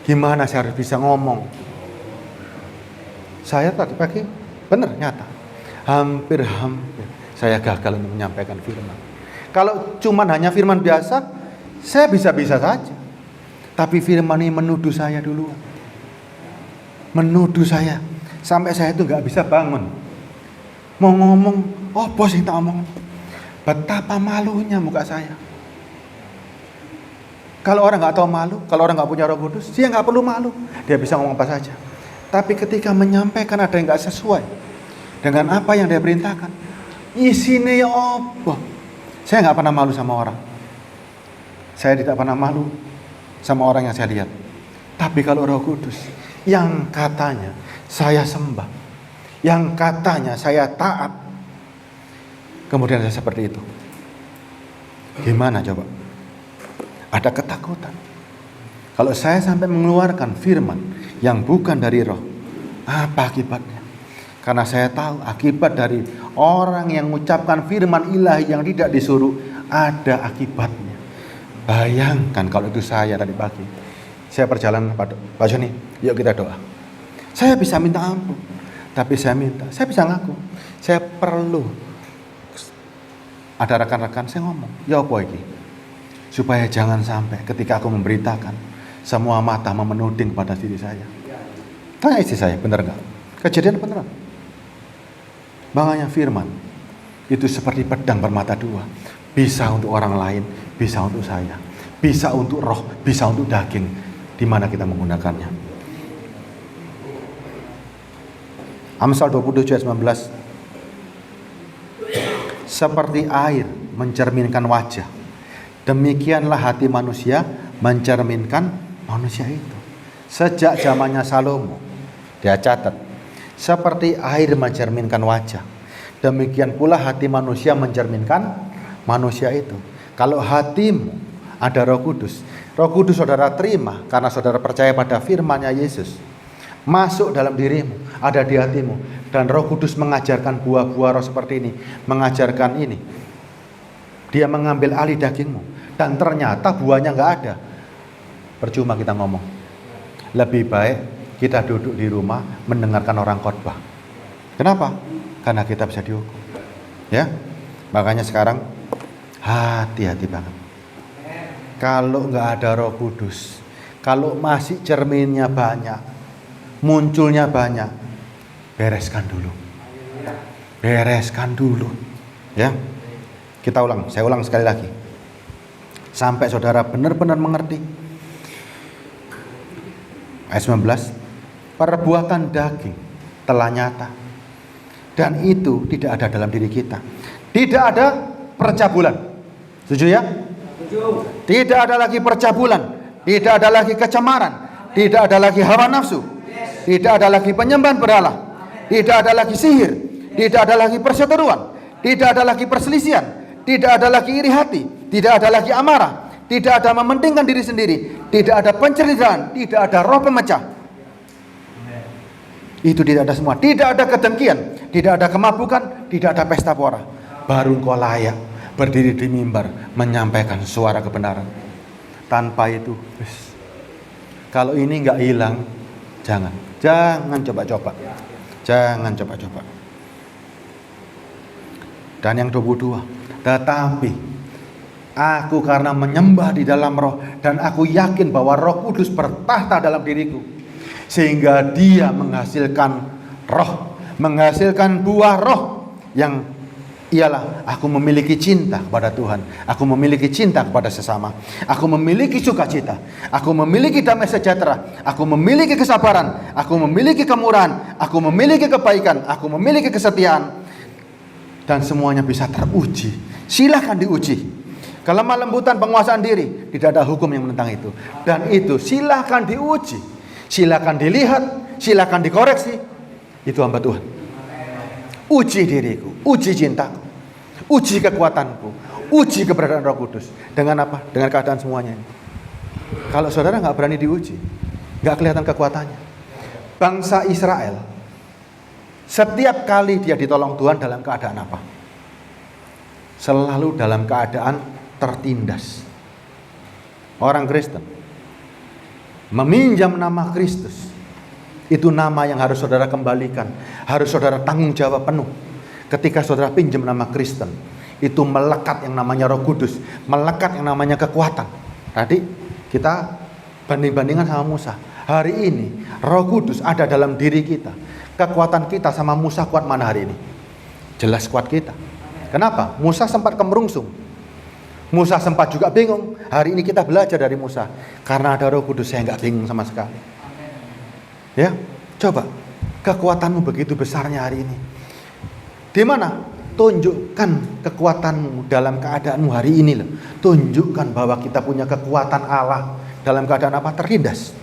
Gimana saya harus bisa ngomong? Saya tadi pagi, benar nyata, hampir saya gagal untuk menyampaikan firman. Kalau cuman hanya firman biasa, saya bisa-bisa saja. Tapi firman ini menuduh saya duluan. Menuduh saya sampai saya itu nggak bisa bangun. Mau ngomong, oh bos yang tak ngomong. Betapa malunya muka saya. Kalau orang nggak tahu malu, kalau orang nggak punya Roh Kudus, dia nggak perlu malu. Dia bisa ngomong apa saja. Tapi ketika menyampaikan ada yang nggak sesuai dengan apa yang dia perintahkan, isinya ya apa? Saya nggak pernah malu sama orang. Saya tidak pernah malu sama orang yang saya lihat. Tapi kalau Roh Kudus, yang katanya saya sembah, yang katanya saya taat, kemudian saya seperti itu, gimana coba? Ada ketakutan. Kalau saya sampai mengeluarkan firman yang bukan dari Roh, apa akibatnya? Karena saya tahu akibat dari orang yang mengucapkan firman ilahi yang tidak disuruh, ada akibatnya. Bayangkan kalau itu saya tadi pagi, saya perjalanan Pak Joni, yuk kita doa. Saya bisa minta ampun, tapi saya bisa ngaku, saya perlu ada rekan-rekan saya ngomong, ya apa ini? Supaya jangan sampai ketika aku memberitakan, semua mata menuding pada diri saya. Tanya istri saya, benar nggak? Kejadian beneran. Makanya firman itu seperti pedang bermata dua, bisa untuk orang lain, bisa untuk saya, bisa untuk roh, bisa untuk daging. Di mana kita menggunakannya? Amsal 27 ayat 19. Seperti air mencerminkan wajah, demikianlah hati manusia mencerminkan manusia itu. Sejak zamannya Salomo, dia catat, seperti air mencerminkan wajah, demikian pula hati manusia mencerminkan manusia itu. Kalau hatimu ada Roh Kudus, Roh Kudus saudara terima karena saudara percaya pada firman-Nya Yesus, masuk dalam dirimu, ada di hatimu, dan Roh Kudus mengajarkan buah-buah roh seperti ini, mengajarkan ini. Dia mengambil alih dagingmu, dan ternyata buahnya nggak ada. Percuma kita ngomong. Lebih baik kita duduk di rumah mendengarkan orang khotbah. Kenapa? Karena kita bisa dihukum. Ya, makanya sekarang hati-hati banget. Kalau nggak ada Roh Kudus, kalau masih cerminnya banyak, munculnya banyak, bereskan dulu, ya. Kita ulang, saya ulang sekali lagi, sampai saudara benar-benar mengerti. Ayat 19, perbuatan daging telah nyata, dan itu tidak ada dalam diri kita. Tidak ada percabulan, setuju ya? Tidak ada lagi percabulan, tidak ada lagi kecemaran, tidak ada lagi hawa nafsu, tidak ada lagi penyembahan berhala, tidak ada lagi sihir, tidak ada lagi perseteruan, tidak ada lagi perselisihan, tidak ada lagi iri hati, tidak ada lagi amarah, tidak ada mementingkan diri sendiri, tidak ada penceritaan, tidak ada roh pemecah. Itu tidak ada semua. Tidak ada kedengkian, tidak ada kemabukan, tidak ada pesta pora. Baru engkau layak berdiri di mimbar menyampaikan suara kebenaran. Tanpa itu, kalau ini nggak hilang, jangan coba-coba. Jangan coba-coba. Dan yang 22, tetapi aku karena menyembah di dalam roh, dan aku yakin bahwa Roh Kudus bertahta dalam diriku, sehingga dia menghasilkan roh, menghasilkan buah roh, yang ialah aku memiliki cinta kepada Tuhan, aku memiliki cinta kepada sesama, aku memiliki sukacita, aku memiliki damai sejahtera, aku memiliki kesabaran, aku memiliki kemurahan, aku memiliki kebaikan, aku memiliki kesetiaan, dan semuanya bisa teruji. Silahkan diuji. Kelemah lembutan, penguasaan diri, tidak ada hukum yang menentang itu. Dan itu silahkan diuji, silahkan dilihat, silahkan dikoreksi. Itu hamba Tuhan. Uji diriku, uji cintaku, uji kekuatanku, Uji keberadaan Roh Kudus. Dengan apa? Dengan keadaan semuanya ini. Kalau saudara nggak berani diuji, nggak kelihatan kekuatannya. Bangsa Israel, setiap kali dia ditolong Tuhan dalam keadaan apa? Selalu dalam keadaan tertindas. Orang Kristen meminjam nama Kristus, itu nama yang harus saudara kembalikan, harus saudara tanggung jawab penuh. Ketika saudara pinjam nama Kristen, itu melekat yang namanya Roh Kudus, melekat yang namanya kekuatan. Tadi kita banding-bandingan sama Musa. Hari ini Roh Kudus ada dalam diri kita. Kekuatan kita sama Musa kuat mana hari ini? Jelas kuat kita. Kenapa? Musa sempat kemerungsung. Musa sempat juga bingung. Hari ini kita belajar dari Musa. Karena ada Roh Kudus, saya nggak bingung sama sekali. Ya, coba. Kekuatanmu begitu besarnya hari ini. Di mana? Tunjukkan kekuatanmu dalam keadaanmu hari ini loh. Tunjukkan bahwa kita punya kekuatan Allah dalam keadaan apa? Tertindas.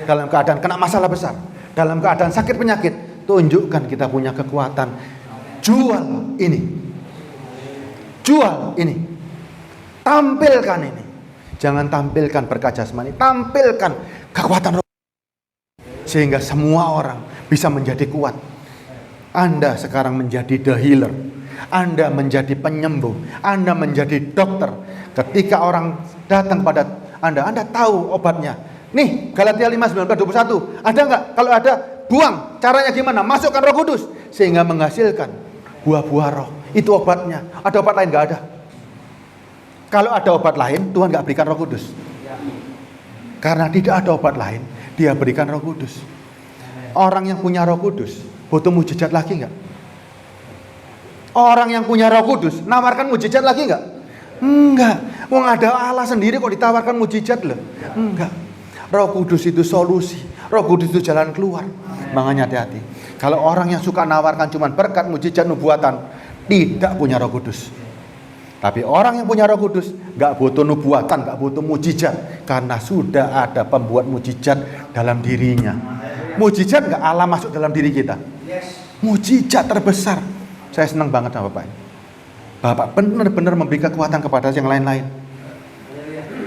Dalam keadaan kena masalah besar, dalam keadaan sakit penyakit, tunjukkan kita punya kekuatan. Jual ini. Jual ini. Tampilkan ini. Jangan tampilkan berkat jasmani, tampilkan kekuatan roh. Sehingga semua orang bisa menjadi kuat. Anda sekarang menjadi the healer. Anda menjadi penyembuh. Anda menjadi dokter. Ketika orang datang pada Anda tahu obatnya. Nih, Galatia 5:19-21. Ada nggak? Kalau ada, buang. Caranya gimana? Masukkan Roh Kudus. Sehingga menghasilkan buah-buah roh. Itu obatnya. Ada obat lain? Nggak ada. Kalau ada obat lain, Tuhan nggak berikan Roh Kudus. Karena tidak ada obat lain, Dia berikan Roh Kudus. Orang yang punya Roh Kudus, butuh mujizat lagi nggak? Orang yang punya Roh Kudus, nawarkan mujizat lagi nggak? Enggak. Wong ada Allah sendiri kok ditawarkan mujizat loh. Enggak. Roh Kudus itu solusi. Roh Kudus itu jalan keluar. Makanya hati-hati. Kalau orang yang suka nawarkan cuma berkat, mujizat, nubuatan, tidak punya Roh Kudus. Tapi orang yang punya Roh Kudus gak butuh nubuatan, gak butuh mujizat, karena sudah ada pembuat mujizat dalam dirinya. Mujizat gak Allah masuk dalam diri kita? Mujizat terbesar. Saya senang banget sama Bapak. Bapak benar-benar memberi kekuatan kepada yang lain-lain.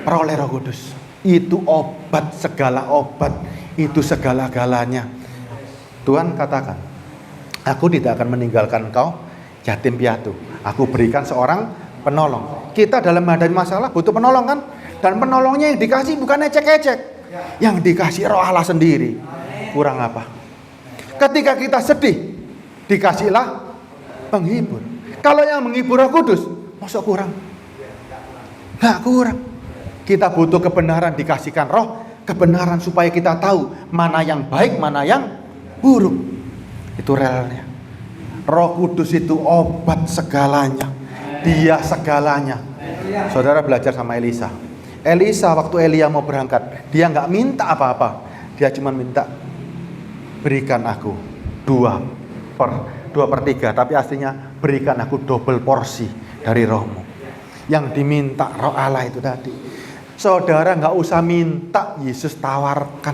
Peroleh Roh Kudus. Itu obat, segala obat. Itu segala-galanya. Tuhan katakan, aku tidak akan meninggalkan engkau yatim piatu. Aku berikan seorang penolong. Kita dalam menghadapi masalah butuh penolong kan? Dan penolongnya yang dikasih bukan ecek-ecek. Yang dikasih Roh Allah sendiri. Kurang apa? Ketika kita sedih, dikasihlah penghibur. Kalau yang menghibur Roh Kudus, masa kurang? Nggak kurang. Kita butuh kebenaran, dikasihkan roh, kebenaran supaya kita tahu mana yang baik, mana yang buruk. Itu realnya. Roh Kudus itu obat segalanya. Dia segalanya. Saudara belajar sama Elisa. Elisa waktu Elia mau berangkat, dia nggak minta apa-apa. Dia cuma minta, berikan aku 2/3, tapi aslinya berikan aku double porsi dari rohmu. Yang diminta roh Allah itu tadi. Saudara nggak usah minta, Yesus tawarkan.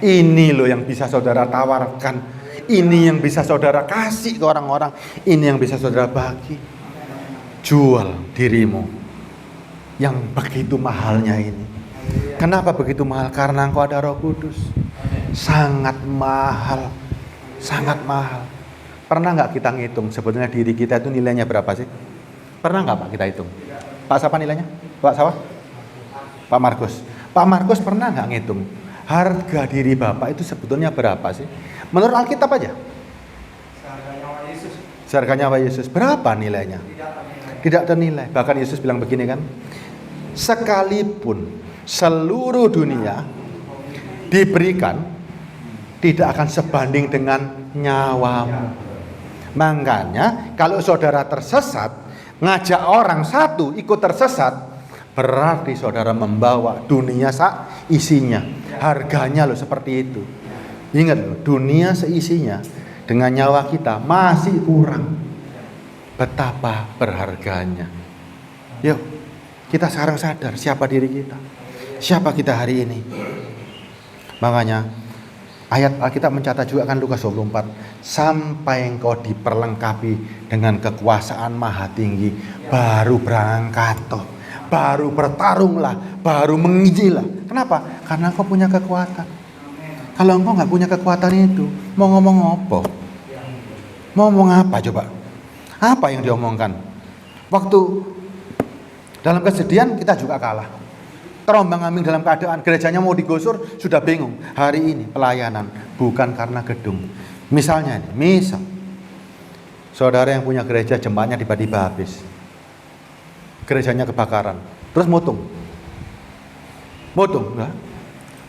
Ini loh yang bisa saudara tawarkan. Ini yang bisa saudara kasih ke orang-orang. Ini yang bisa saudara bagi. Jual dirimu yang begitu mahalnya ini. Kenapa begitu mahal? Karena engkau ada Roh Kudus. Sangat mahal. Sangat mahal. Pernah nggak kita ngitung sebetulnya diri kita itu nilainya berapa sih? Pernah nggak Pak kita hitung? Pak siapa nilainya? Pak siapa? Pak Markus. Pak Markus pernah nggak ngitung harga diri Bapak itu sebetulnya berapa sih? Menurut Alkitab aja. Harganya Pak Yesus berapa nilainya? Tidak ternilai. Bahkan Yesus bilang begini kan, sekalipun seluruh dunia diberikan, tidak akan sebanding dengan nyawamu. Makanya kalau saudara tersesat, ngajak orang satu ikut tersesat, berarti saudara membawa dunia seisinya. Harganya loh seperti itu. Ingat loh, dunia seisinya dengan nyawa kita masih kurang. Betapa berharganya. Yuk, kita sekarang sadar siapa diri kita. Siapa kita hari ini. Makanya Ayat Alkitab mencatat juga kan Lukas 24, sampai engkau diperlengkapi dengan kekuasaan maha tinggi, baru berangkat toh, baru bertarunglah, baru mengujilah. Kenapa? Karena engkau punya kekuatan. Kalau engkau nggak punya kekuatan itu, mau ngomong apa? Mau ngomong apa coba? Apa yang diomongkan? Waktu dalam kesedihan kita juga kalah. Terombang-ambing dalam keadaan gerejanya mau digusur, sudah bingung. Hari ini pelayanan bukan karena gedung. Misalnya ini, saudara yang punya gereja, jemaatnya tiba-tiba habis, gerejanya kebakaran, terus mutung, enggak?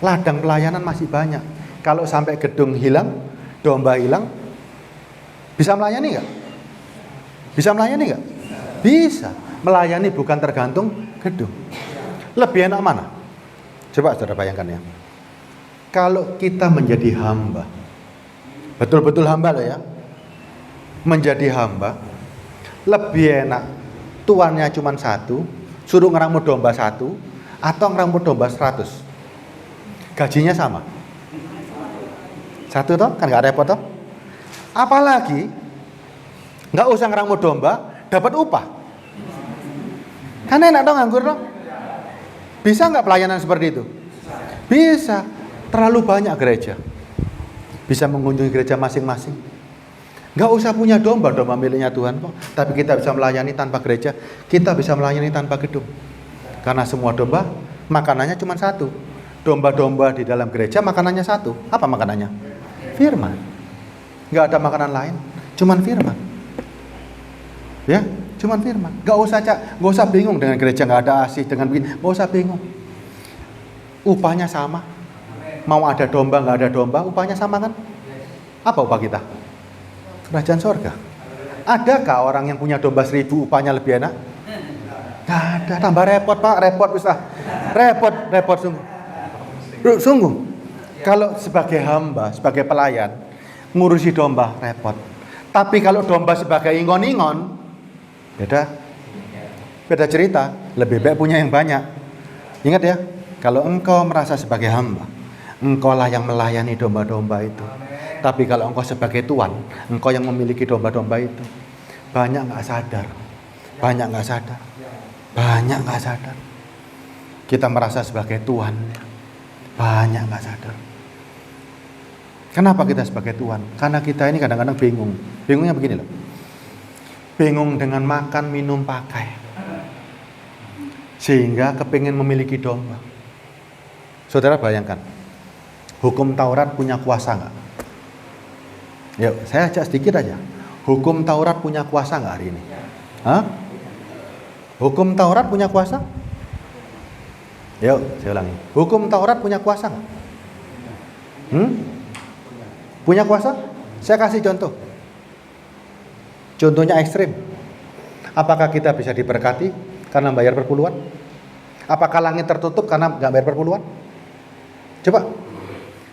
Ladang pelayanan masih banyak. Kalau sampai gedung hilang, domba hilang, bisa melayani nggak? Bisa melayani nggak? Bisa. Melayani bukan tergantung gedung. Lebih enak mana? Coba saudara bayangkan ya. Kalau kita menjadi hamba, betul-betul hamba loh ya, menjadi hamba, lebih enak tuannya cuma satu, suruh ngeramut domba satu, atau ngeramut domba 100. Gajinya sama. Satu toh, kan gak repot toh. Apalagi nggak usah ngeramut domba, dapat upah. Kan enak dong nganggur dong. Bisa nggak pelayanan seperti itu? Bisa. Terlalu banyak gereja. Bisa mengunjungi gereja masing-masing. Nggak usah punya domba miliknya Tuhan kok. Tapi kita bisa melayani tanpa gereja. Kita bisa melayani tanpa gedung. Karena semua domba makanannya cuma satu. Domba-domba di dalam gereja makanannya satu. Apa makanannya? Firman. Nggak ada makanan lain. Cuman firman. Ya, cuman firman. Gak usah bingung dengan gereja nggak ada asih, dengan begini, gak usah bingung. Upahnya sama. Mau ada domba nggak ada domba, upahnya sama kan? Apa upah kita? Kerajaan sorga. Adakah orang yang punya domba 1000 upahnya lebih enak? Gak ada. Tambah repot Pak, repot bisa. Repot sungguh. Sungguh. Kalau sebagai hamba, sebagai pelayan, ngurusi domba repot. Tapi kalau domba sebagai ingon-ingon, beda cerita. Lebih baik punya yang banyak. Ingat ya, kalau engkau merasa sebagai hamba, engkau lah yang melayani domba-domba itu. Tapi kalau engkau sebagai tuan, engkau yang memiliki domba-domba itu. Banyak nggak sadar. Kita merasa sebagai tuan, banyak nggak sadar. Kenapa kita sebagai tuan? Karena kita ini kadang-kadang bingung. Bingungnya begini loh. Bingung dengan makan, minum, pakai. Sehingga kepingin memiliki domba. Saudara bayangkan, hukum Taurat punya kuasa nggak? Yuk, saya ajak sedikit aja. Hukum Taurat punya kuasa nggak hari ini? Hah? Hukum Taurat punya kuasa? Yuk, saya ulangi. Hukum Taurat punya kuasa nggak? Punya kuasa? Saya kasih contoh. Contohnya ekstrim. Apakah kita bisa diberkati karena bayar perpuluhan? Apakah langit tertutup karena nggak bayar perpuluhan? Coba.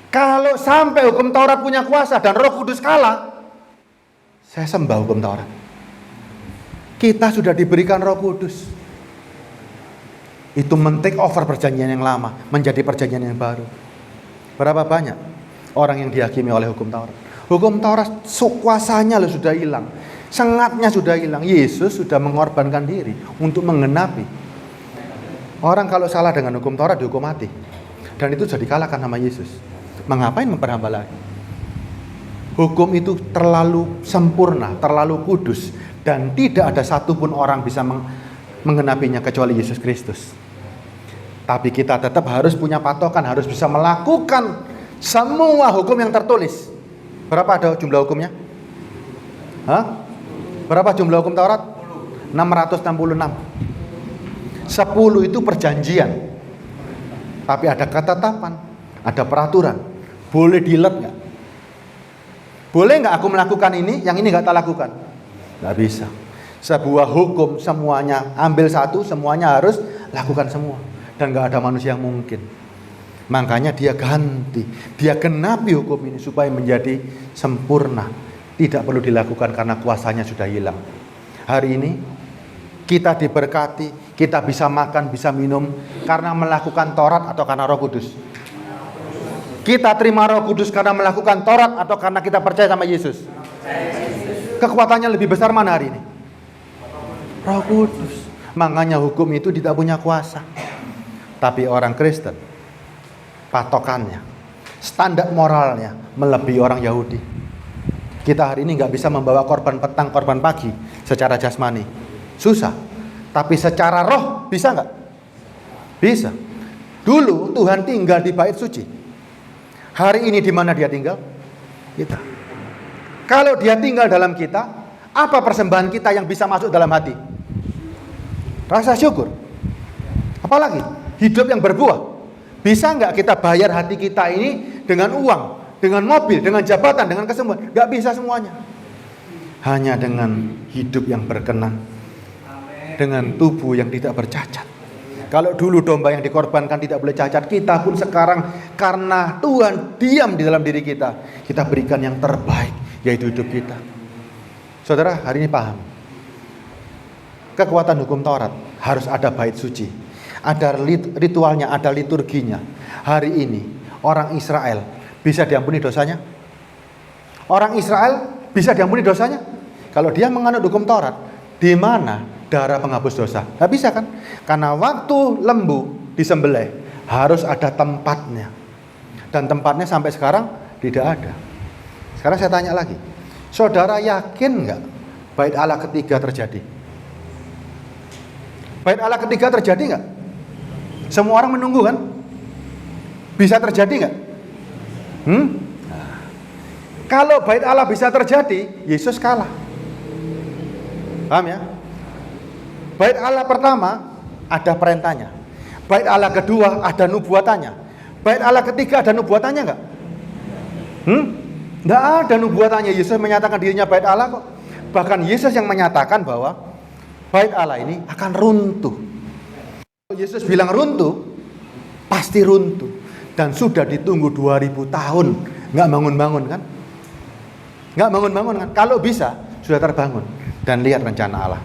Kalau sampai hukum Taurat punya kuasa dan Roh Kudus kalah, saya sembah hukum Taurat. Kita sudah diberikan Roh Kudus. Itu men-take over perjanjian yang lama menjadi perjanjian yang baru. Berapa banyak orang yang dihakimi oleh hukum Taurat? Hukum Taurat kuasanya sudah hilang. Sengatnya sudah hilang. Yesus sudah mengorbankan diri untuk menggenapi. Orang kalau salah dengan hukum Taurat dihukum mati. Dan itu sudah dikalahkan sama Yesus. Mengapain memperhamba lagi? Hukum itu terlalu sempurna, terlalu kudus. Dan tidak ada satupun orang bisa menggenapinya kecuali Yesus Kristus. Tapi kita tetap harus punya patokan, harus bisa melakukan semua hukum yang tertulis. Berapa ada jumlah hukumnya? Berapa jumlah hukum Taurat? 666. 10 itu perjanjian. Tapi ada ketetapan, ada peraturan. Boleh dilet nggak? Boleh nggak aku melakukan ini, yang ini nggak tak lakukan? Nggak bisa. Sebuah hukum semuanya ambil satu, semuanya harus lakukan semua. Dan nggak ada manusia yang mungkin. Makanya dia ganti, dia genapi hukum ini supaya menjadi sempurna. Tidak perlu dilakukan karena kuasanya sudah hilang. Hari ini kita diberkati, kita bisa makan, bisa minum karena melakukan Taurat atau karena Roh Kudus? Kita terima Roh Kudus karena melakukan Taurat atau karena kita percaya sama Yesus? Kekuatannya lebih besar mana hari ini? Roh Kudus. Makanya hukum itu tidak punya kuasa. Tapi orang Kristen, patokannya, standar moralnya melebihi orang Yahudi. Kita hari ini nggak bisa membawa korban petang, korban pagi secara jasmani. Susah. Tapi secara roh bisa nggak? Bisa. Dulu Tuhan tinggal di bait suci. Hari ini di mana dia tinggal? Kita. Kalau dia tinggal dalam kita, apa persembahan kita yang bisa masuk dalam hati? Rasa syukur. Apalagi hidup yang berbuah. Bisa nggak kita bayar hati kita ini dengan uang, dengan mobil, dengan jabatan, dengan kesembuhan? Nggak bisa semuanya. Hanya dengan hidup yang berkenan, dengan tubuh yang tidak bercacat. Kalau dulu domba yang dikorbankan tidak boleh cacat, kita pun sekarang karena Tuhan diam di dalam diri kita, kita berikan yang terbaik, yaitu hidup kita. Saudara, hari ini paham? Kekuatan hukum Taurat harus ada bait suci, ada ritualnya, ada liturginya. Hari ini orang Israel bisa diampuni dosanya? Orang Israel bisa diampuni dosanya? Kalau dia menganut hukum Taurat, di mana darah penghapus dosa? Nggak bisa kan? Karena waktu lembu disembelih harus ada tempatnya, dan tempatnya sampai sekarang tidak ada. Sekarang saya tanya lagi, saudara yakin nggak bait Allah ketiga terjadi? Bait Allah ketiga terjadi nggak? Semua orang menunggu kan? Bisa terjadi nggak? Kalau bait Allah bisa terjadi, Yesus kalah. Paham ya? Bait Allah pertama ada perintahnya. Bait Allah kedua ada nubuatannya. Bait Allah ketiga ada nubuatannya nggak? Nggak ada nubuatannya. Yesus menyatakan dirinya bait Allah kok. Bahkan Yesus yang menyatakan bahwa bait Allah ini akan runtuh. Yesus bilang runtuh, pasti runtuh. Dan sudah ditunggu 2000 tahun, nggak bangun-bangun kan? Nggak bangun-bangun kan? Kalau bisa, sudah terbangun. Dan lihat rencana Allah.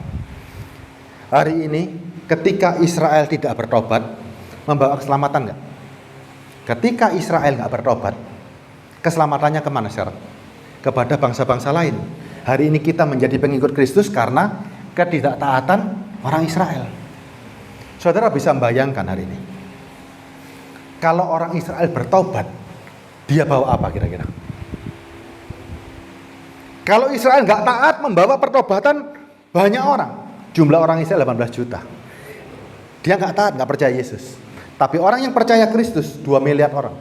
Hari ini, ketika Israel tidak bertobat, membawa keselamatan nggak? Ketika Israel nggak bertobat, keselamatannya kemana sekarang? Kepada bangsa-bangsa lain. Hari ini kita menjadi pengikut Kristus karena ketidaktaatan orang Israel. Saudara bisa membayangkan hari ini, kalau orang Israel bertobat, dia bawa apa kira-kira? Kalau Israel nggak taat, membawa pertobatan banyak orang. Jumlah orang Israel 18 juta. Dia nggak taat, nggak percaya Yesus. Tapi orang yang percaya Kristus 2 miliar orang.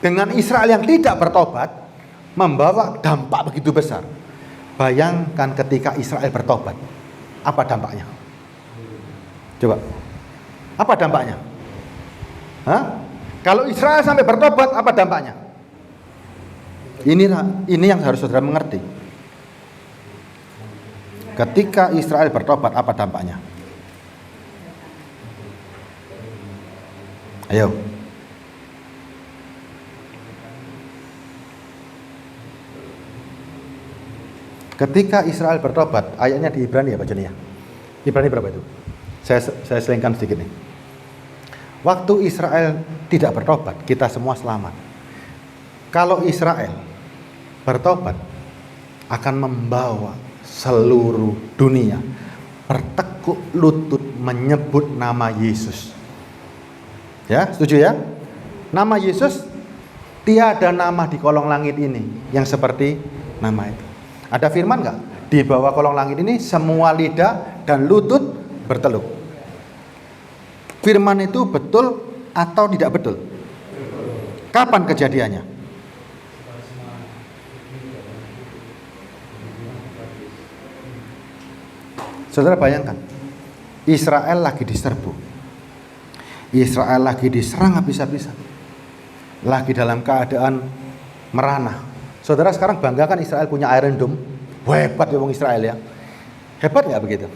Dengan Israel yang tidak bertobat, membawa dampak begitu besar. Bayangkan ketika Israel bertobat, apa dampaknya? Coba, apa dampaknya? Kalau Israel sampai bertobat, apa dampaknya? Ini yang harus saudara mengerti. Ketika Israel bertobat, apa dampaknya? Ayo. Ketika Israel bertobat, ayatnya di Ibrani ya bacanya. Ibrani berapa itu? Saya selingkan sedikit nih. Waktu Israel tidak bertobat, kita semua selamat. Kalau Israel bertobat, akan membawa seluruh dunia bertekuk lutut menyebut nama Yesus. Ya, setuju ya? Nama Yesus, tiada nama di kolong langit ini yang seperti nama itu. Ada firman nggak? Di bawah kolong langit ini semua lidah dan lutut berteluk. Firman itu betul atau tidak betul? Kapan kejadiannya? Saudara bayangkan, Israel lagi diserbu. Israel lagi diserang habis-habisan. Lagi dalam keadaan merana. Saudara sekarang banggakan Israel punya Iron Dome. Hebat ya orang Israel ya. Hebat nggak begitu?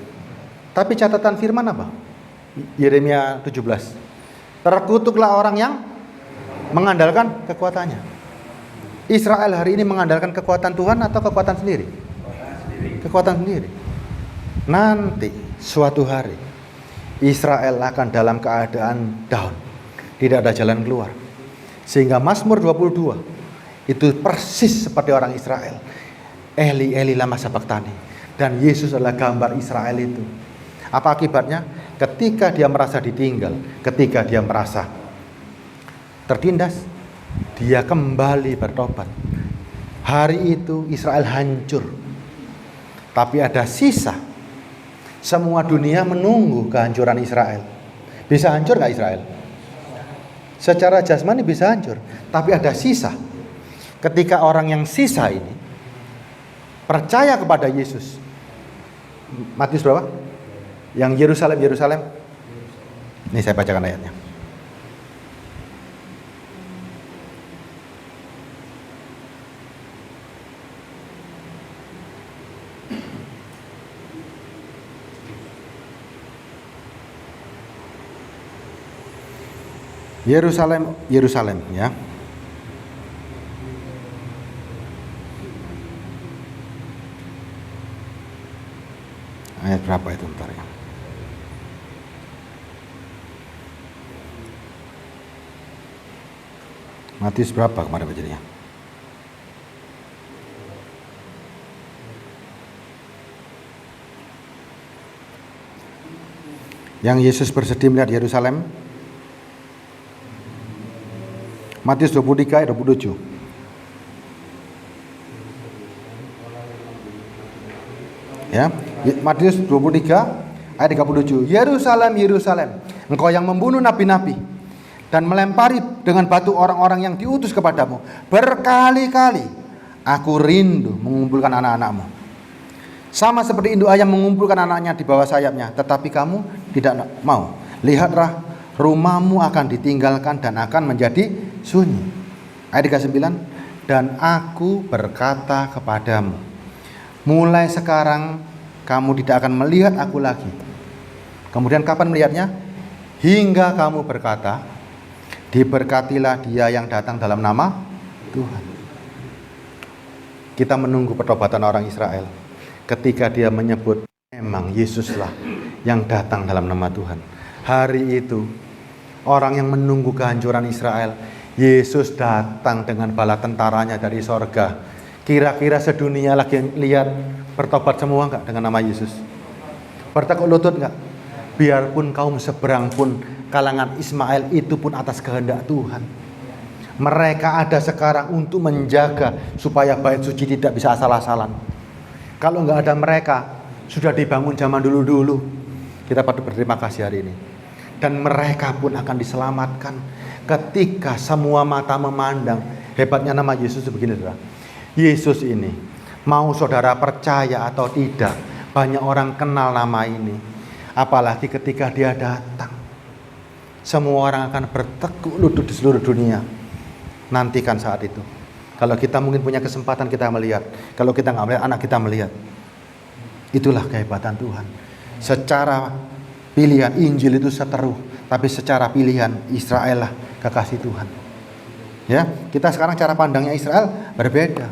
Tapi catatan firman apa? Yeremia 17. Terkutuklah orang yang mengandalkan kekuatannya. Israel hari ini mengandalkan kekuatan Tuhan atau kekuatan sendiri? Kekuatan sendiri. Nanti suatu hari Israel akan dalam keadaan down. Tidak ada jalan keluar. Sehingga Mazmur 22 itu persis seperti orang Israel. Eli Eli lama sabachthani. Dan Yesus adalah gambar Israel itu. Apa akibatnya? Ketika dia merasa ditinggal, ketika dia merasa tertindas, dia kembali bertobat. Hari itu Israel hancur. Tapi ada sisa. Semua dunia menunggu kehancuran Israel. Bisa hancur gak Israel? Secara jasmani bisa hancur. Tapi ada sisa. Ketika orang yang sisa ini percaya kepada Yesus. Matius berapa? Yang Yerusalem. Ini saya bacakan ayatnya. Yerusalem ya. Ayat berapa itu bentar ya. Matius berapa kemarin bacanya? Yang Yesus bersedih melihat Yerusalem. Matius 23 ayat 27. Ya, Matius 23 ayat 37. Yerusalem, Yerusalem, engkau yang membunuh nabi-nabi dan melempari dengan batu orang-orang yang diutus kepadamu. Berkali-kali aku rindu mengumpulkan anak-anakmu. Sama seperti induk ayam mengumpulkan anaknya di bawah sayapnya, tetapi kamu tidak mau. Lihatlah, rumahmu akan ditinggalkan dan akan menjadi sunyi. Ayat 39. Dan aku berkata kepadamu, mulai sekarang kamu tidak akan melihat aku lagi. Kemudian kapan melihatnya? Hingga kamu berkata, diberkatilah dia yang datang dalam nama Tuhan. Kita menunggu pertobatan orang Israel. Ketika dia menyebut, memang Yesuslah yang datang dalam nama Tuhan. Hari itu, orang yang menunggu kehancuran Israel, Yesus datang dengan bala tentaranya dari sorga. Kira-kira sedunia lagi lihat bertobat semua enggak dengan nama Yesus? Bertekuk lutut enggak? Biarpun kaum seberang pun, kalangan Ismail itu pun atas kehendak Tuhan. Mereka ada sekarang untuk menjaga supaya bait suci tidak bisa asal-asalan. Kalau enggak ada mereka, sudah dibangun zaman dulu-dulu. Kita patut berterima kasih hari ini. Dan mereka pun akan diselamatkan ketika semua mata memandang. Hebatnya nama Yesus begini, saudara. Yesus ini, mau saudara percaya atau tidak, banyak orang kenal nama ini. Apalagi ketika dia datang, semua orang akan bertekuk lutut di seluruh dunia. Nantikan saat itu. Kalau kita mungkin punya kesempatan, kita melihat. Kalau kita nggak melihat, anak kita melihat. Itulah kehebatan Tuhan. Secara pilihan Injil itu seteruh, tapi secara pilihan Israel lah kekasih Tuhan. Ya, kita sekarang cara pandangnya Israel berbeda.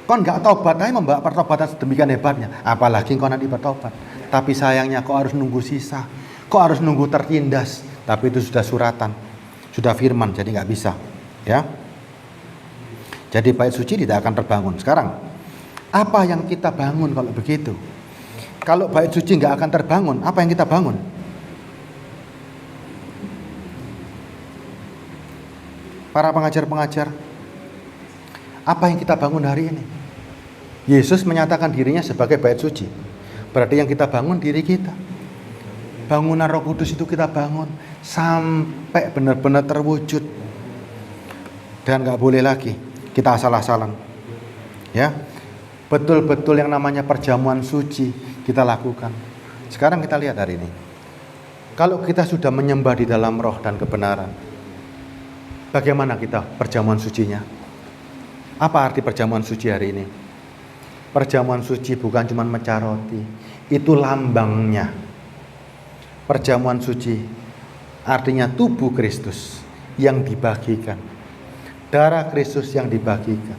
Kau nggak tobat, tapi membawa pertobatan sedemikian hebatnya. Apalagi kau nanti bertobat. Tapi sayangnya kau harus nunggu sisa. Kau harus nunggu tertindas. Tapi itu sudah suratan, sudah firman, jadi nggak bisa. Ya. Jadi bait suci tidak akan terbangun. Sekarang, apa yang kita bangun kalau begitu? Kalau bait suci nggak akan terbangun, apa yang kita bangun? Para pengajar-pengajar, apa yang kita bangun hari ini? Yesus menyatakan dirinya sebagai bait suci. Berarti yang kita bangun diri kita. Bangunan Roh Kudus itu kita bangun sampai benar-benar terwujud. Dan nggak boleh lagi kita asal-asalan. Ya, betul-betul yang namanya perjamuan suci kita lakukan. Sekarang kita lihat hari ini. Kalau kita sudah menyembah di dalam roh dan kebenaran, bagaimana kita perjamuan sucinya? Apa arti perjamuan suci hari ini? Perjamuan suci bukan cuma mecah roti, itu lambangnya. Perjamuan suci artinya tubuh Kristus yang dibagikan, darah Kristus yang dibagikan.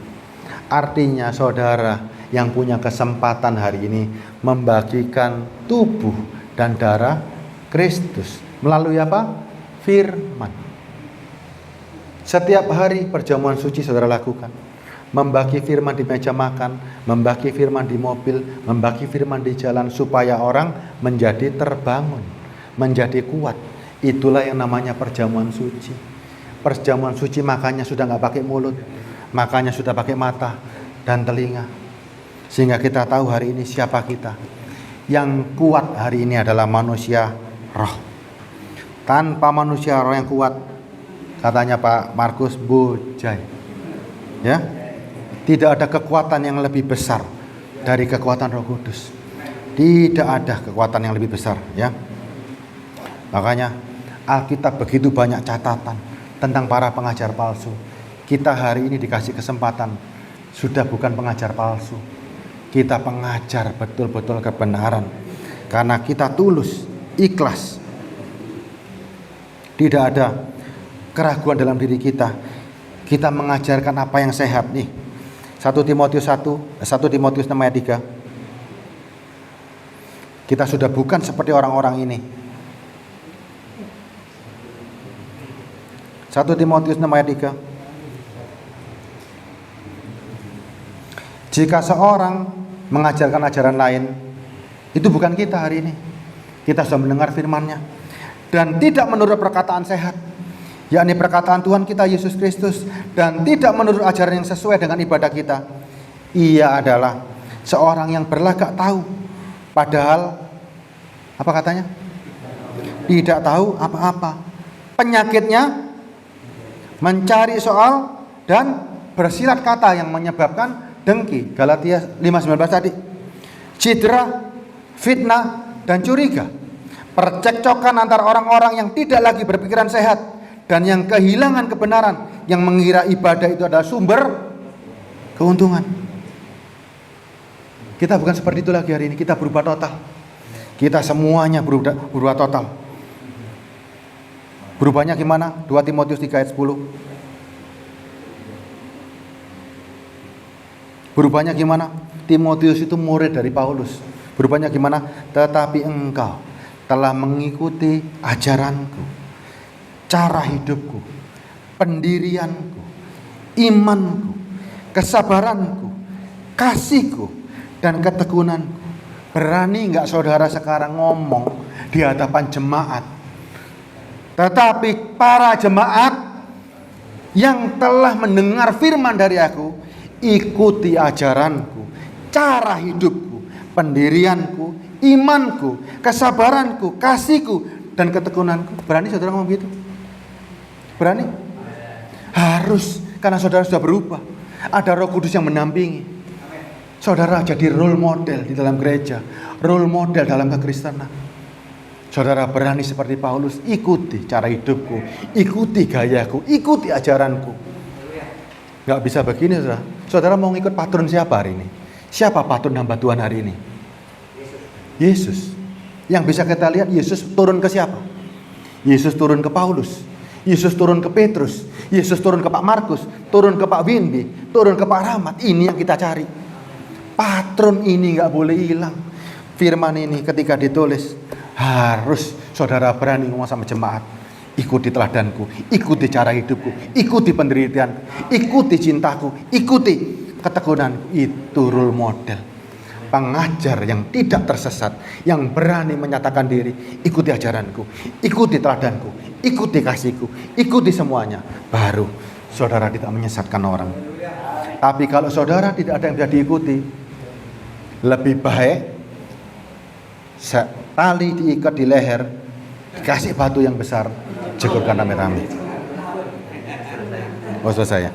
Artinya saudara yang punya kesempatan hari ini membagikan tubuh dan darah Kristus melalui apa? Firman. Setiap hari perjamuan suci saudara lakukan. Membagi firman di meja makan, membagi firman di mobil, membagi firman di jalan supaya orang menjadi terbangun, menjadi kuat. Itulah yang namanya perjamuan suci. Perjamuan suci makanya sudah nggak pakai mulut, makanya sudah pakai mata dan telinga. Sehingga kita tahu hari ini siapa kita. Yang kuat hari ini adalah manusia roh. Tanpa manusia roh yang kuat, katanya Pak Markus, bujai. Ya, tidak ada kekuatan yang lebih besar dari kekuatan Roh Kudus. Tidak ada kekuatan yang lebih besar, ya. Makanya Alkitab begitu banyak catatan tentang para pengajar palsu. Kita hari ini dikasih kesempatan, sudah bukan pengajar palsu. Kita pengajar betul-betul kebenaran. Karena kita tulus, ikhlas. Tidak ada keraguan dalam diri kita. Kita mengajarkan apa yang sehat nih. 1 Timotius 6 ayat 3. Kita sudah bukan seperti orang-orang ini. 1 Timotius 6 ayat 3. Jika seorang mengajarkan ajaran lain, itu bukan kita hari ini. Kita sudah mendengar firman-Nya dan tidak menurut perkataan sehat, yakni perkataan Tuhan kita Yesus Kristus, dan tidak menurut ajaran yang sesuai dengan ibadah kita. Ia adalah seorang yang berlagak tahu, padahal apa katanya? Tidak tahu apa-apa. Penyakitnya mencari soal dan bersilat kata yang menyebabkan dengki. Galatia 5:19 tadi. Citra, fitnah, dan curiga. Percekcokan antara orang-orang yang tidak lagi berpikiran sehat dan yang kehilangan kebenaran, yang mengira ibadah itu adalah sumber keuntungan. Kita bukan seperti itu lagi hari ini. Kita berubah total. Kita semuanya berubah total. Berubahnya gimana? 2 Timotius 3 ayat 10. Berubahnya gimana? Timotius itu murid dari Paulus. Berubahnya gimana? Tetapi engkau telah mengikuti ajaranku, cara hidupku, pendirianku, imanku, kesabaranku, kasihku, dan ketekunanku. Berani enggak saudara sekarang ngomong di hadapan jemaat? Tetapi para jemaat yang telah mendengar firman dari aku, ikuti ajaranku, cara hidupku, pendirianku, imanku, kesabaranku, kasihku, dan ketekunanku. Berani saudara ngomong gitu? Berani? Harus, karena saudara sudah berubah. Ada Roh Kudus yang mendampingi. Saudara jadi role model di dalam gereja, role model dalam kekristenan. Saudara berani seperti Paulus, ikuti cara hidupku, ikuti gayaku, ikuti ajaranku. Gak bisa begini saudara. Saudara mau ngikut patron siapa hari ini? Siapa patron hamba Tuhan hari ini? Yesus. Yang bisa kita lihat, Yesus turun ke siapa? Yesus turun ke Paulus, Yesus turun ke Petrus, Yesus turun ke Pak Markus, turun ke Pak Windy, turun ke Pak Rahmat. Ini yang kita cari. Patron ini gak boleh hilang. Firman ini ketika ditulis, harus saudara berani ngomong sama jemaat. Ikuti teladanku, ikuti cara hidupku, ikuti penderitaanku, ikuti cintaku, ikuti ketekunanku. Itu role model pengajar yang tidak tersesat, yang berani menyatakan diri. Ikuti ajaranku, ikuti teladanku, ikuti kasihku, ikuti semuanya. Baru saudara tidak menyesatkan orang. Tapi kalau saudara tidak ada yang bisa diikuti, lebih baik tali diikat di leher, dikasih batu yang besar, cekupkan rame-rame. Oh selesai ya.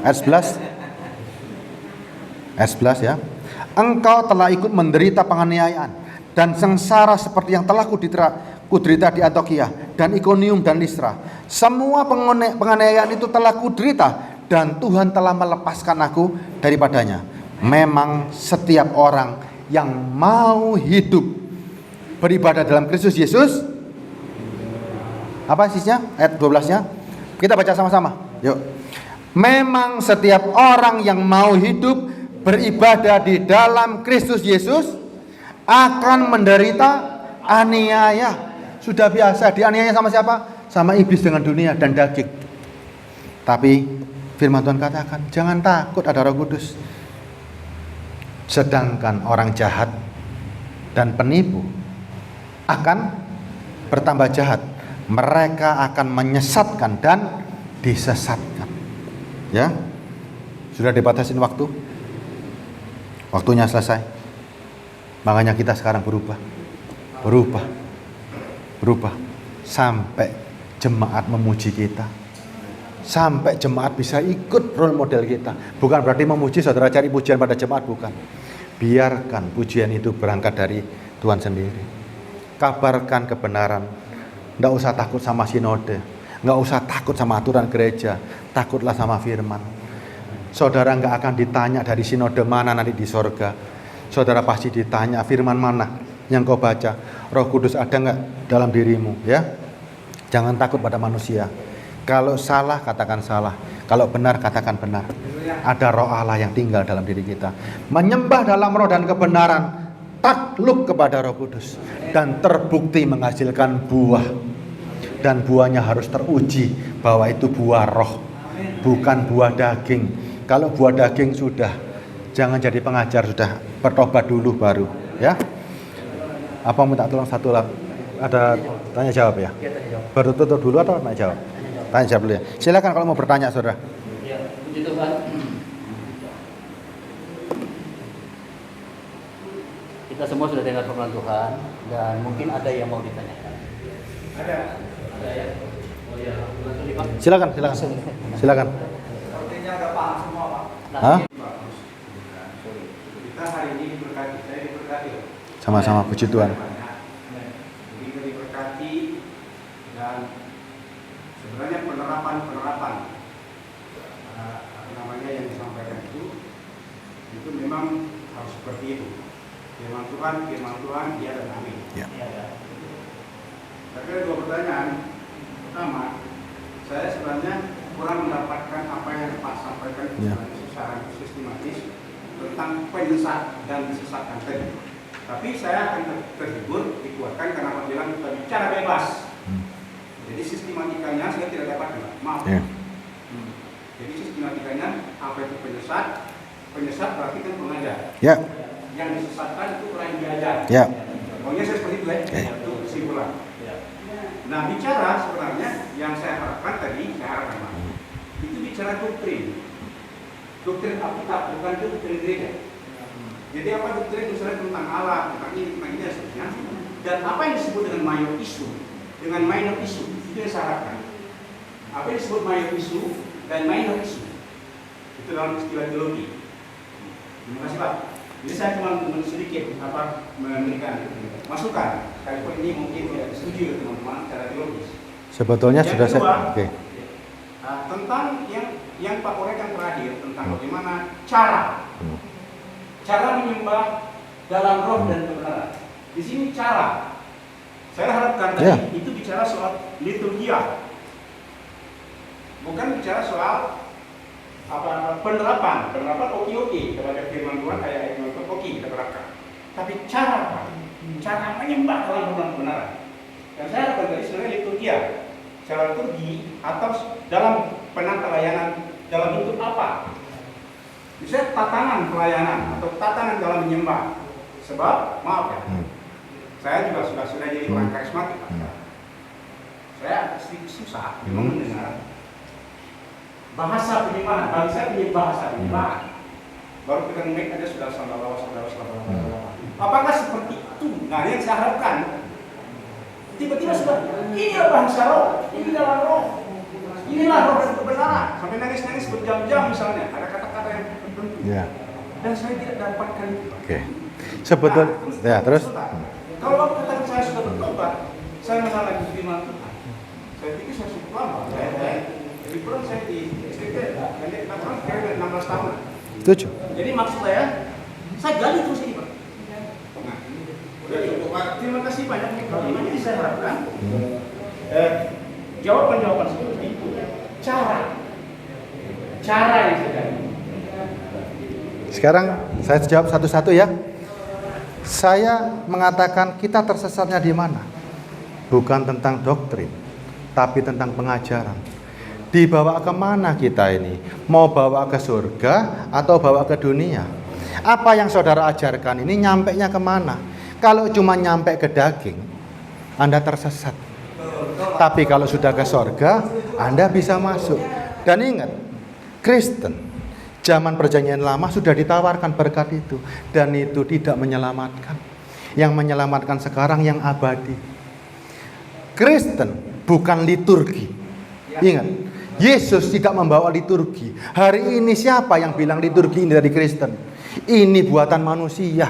Ayat 11. Ayat 11 ya. Engkau telah ikut menderita penganiayaan dan sengsara seperti yang telah kuderita di Antiokhia dan Ikonium dan Listra. Semua penganiayaan itu telah kuderita dan Tuhan telah melepaskan aku daripadanya. Memang setiap orang yang mau hidup beribadah dalam Kristus Yesus, apa sisnya? Ayat 12-nya. Kita baca sama-sama. Yuk. Memang setiap orang yang mau hidup beribadah di dalam Kristus Yesus akan menderita aniaya. Sudah biasa dianiaya sama siapa? Sama iblis dengan dunia dan daging. Tapi firman Tuhan katakan, jangan takut ada Roh Kudus. Sedangkan orang jahat dan penipu akan bertambah jahat. Mereka akan menyesatkan dan disesatkan. Ya, sudah dibatasin waktu. Waktunya selesai. Makanya kita sekarang berubah. Sampai jemaat memuji kita. Sampai jemaat bisa ikut role model kita. Bukan berarti memuji saudara cari pujian pada jemaat, bukan. Biarkan pujian itu berangkat dari Tuhan sendiri. Kabarkan kebenaran. Nggak usah takut sama sinode. Nggak usah takut sama aturan gereja. Takutlah sama firman. Saudara nggak akan ditanya dari sinode mana nanti di sorga. Saudara pasti ditanya firman mana yang kau baca. Roh Kudus ada nggak dalam dirimu, ya? Jangan takut pada manusia. Kalau salah, katakan salah. Kalau benar, katakan benar. Ada roh Allah yang tinggal dalam diri kita. Menyembah dalam roh dan kebenaran. Takluk kepada Roh Kudus. Dan terbukti menghasilkan buah. Dan buahnya harus teruji bahwa itu buah roh. Bukan buah daging. Kalau buah daging sudah. Jangan jadi pengajar, sudah. Bertobat dulu baru. Ya. Apa minta tolong satu lah. Ada tanya jawab ya? Bertutur dulu atau tanya jawab? Tanya jawab dulu ya. Silakan kalau mau bertanya, saudara. Ya, puji Tuhan. Kita semua sudah dengar firman Tuhan dan mungkin ada yang mau ditanyakan. Ada. Ada ya? Oh ya, langsung Pak. Silakan. Sepertinya udah paham semua, Pak. Hah? Bagus. Kita hari ini diberkati, saya diberkati. Sama-sama, puji Tuhan. Jadi kita diberkati dan sebenarnya penerapan yang disampaikan itu memang harus seperti itu. Firman Tuhan, ya dan amin. Ya. Tapi ada dua pertanyaan. Pertama, saya sebenarnya kurang mendapatkan apa yang Pak sampaikan secara sistematis tentang penyesat dan disesatkan tadi. Tapi saya akan terhibur, dikuatkan karena Pak bilang kita bicara bebas. Jadi sistematikanya saya tidak dapatkan. Maaf. Ya. Jadi sistematikanya apa itu penyesat? Penyesat berarti kan pengajar. Ya. Yang disesatkan itu orang yang diajar. Ya. Maunya saya seperti itu ya. Itu kesimpulan. Nah, bicara sebenarnya yang saya harapkan tadi, itu bicara doktrin. Doktrin Alkitab, bukan doktrin gereja. Jadi apa doktrin misalnya tentang Allah, tentang ini dan seterusnya. Dan apa yang disebut dengan major isu, dengan minor isu, itu yang saya harapkan. Apa yang disebut major isu dan minor isu, itu dalam istilah teologi. Terima kasih Pak. Jadi saya cuma sedikit memberikan masukan. Kalaupun ini mungkin tidak setuju teman-teman secara teologis. Sebetulnya Yang sudah kedua, saya. Oke. Tentang yang Pak uraikan terakhir tentang bagaimana cara menyembah dalam roh dan kebenaran. Di sini cara. Saya harapkan tadi itu bicara soal liturgia. Bukan bicara soal penerapan oke kepada firman Tuhan ayat firman Tuhan oke kita terapkan. Tapi cara menyembah dalam roh dan kebenaran. Dan saya harapkan tadi sebenarnya liturgia. Cara liturgi atau dalam penata layanan dalam bentuk apa? Misalnya tatanan pelayanan atau tatanan dalam menyembah. Sebab maaf ya, saya juga sudah jadi orang karismatik. Saya sedikit susah memang mendengar bahasa penyembahan. Bagi saya bahasa penyembahan. Baru kita ngomong aja sudah saudara. Apakah seperti itu? Nah, yang saya harapkan tiba-tiba sudah inilah bahasa roh, ini dalam roh, inilah roh dan kebenaran. Sampai nangis berjam-jam misalnya ada kata-kata yang tertentu. Ya. Dan saya tidak dapatkan itu. Oke. Sebetulnya ya terus. Kalau waktu katakan saya sudah bertobat, saya masalah lagi firman Tuhan. Saya pikir saya cukup lama. Jadi kurang saya di STT, jadi kurang kira 16 tahun. Setuju. Jadi maksud saya gali terus ini Pak. Nah, udah cukup Pak. Terima kasih banyak. Jadi saya harapkan jawaban seperti itu. Cara yang saya gali. Sekarang saya jawab satu-satu ya. Saya mengatakan kita tersesatnya di mana? Bukan tentang doktrin, tapi tentang pengajaran. Dibawa kemana kita ini? Mau bawa ke surga atau bawa ke dunia? Apa yang saudara ajarkan ini nyampenya kemana? Kalau cuma nyampe ke daging, Anda tersesat. Tapi kalau sudah ke surga, Anda bisa masuk. Dan ingat, Kristen zaman perjanjian lama sudah ditawarkan berkat itu, dan itu tidak menyelamatkan. Yang menyelamatkan sekarang yang abadi. Kristen bukan liturgi. Ingat, Yesus tidak membawa liturgi. Hari ini siapa yang bilang liturgi ini dari Kristen? Ini buatan manusia.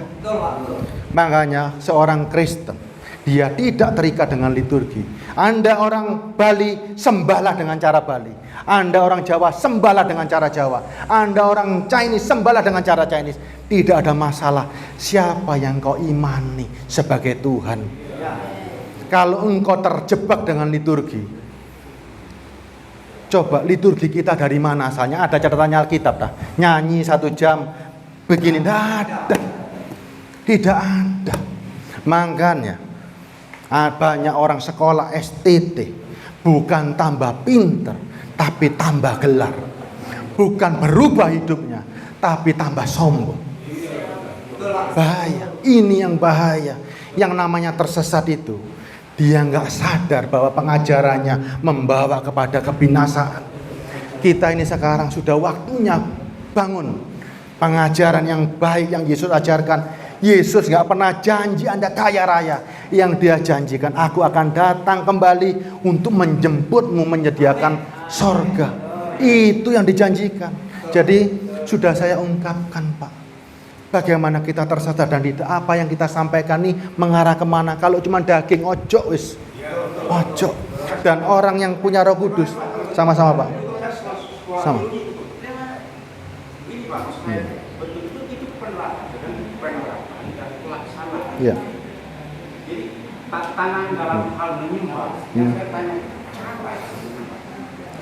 Makanya seorang Kristen, dia tidak terikat dengan liturgi. Anda orang Bali, sembahlah dengan cara Bali. Anda orang Jawa, sembahlah dengan cara Jawa. Anda orang Chinese, sembahlah dengan cara Chinese. Tidak ada masalah. Siapa yang kau imani sebagai Tuhan? Kalau engkau terjebak dengan liturgi, coba liturgi kita dari mana asalnya? Ada catatannya Alkitab dah. Nyanyi 1 jam begini, tidak ada. Makanya banyak orang sekolah STT bukan tambah pinter, tapi tambah gelar. Bukan berubah hidupnya, tapi tambah sombong. Bahaya. Ini yang bahaya. Yang namanya tersesat itu, dia nggak sadar bahwa pengajarannya membawa kepada kebinasaan. Kita ini sekarang sudah waktunya bangun pengajaran yang baik yang Yesus ajarkan. Yesus nggak pernah janji Anda kaya raya. Yang dia janjikan, aku akan datang kembali untuk menjemputmu, menyediakan sorga. Itu yang dijanjikan. Jadi sudah saya ungkapkan, Pak. Bagaimana kita tersesat dan tidak, apa yang kita sampaikan ini mengarah kemana? Kalau cuma daging, ojo wis, ojo. Dan orang yang punya Roh Kudus, sama-sama Pak, sama. Ini Pak, maksud saya betul-betul itu penerapan dan penerapan dan pelaksanaan. Iya. Jadi tantangan dalam hal menyembah, yang saya tanya cara.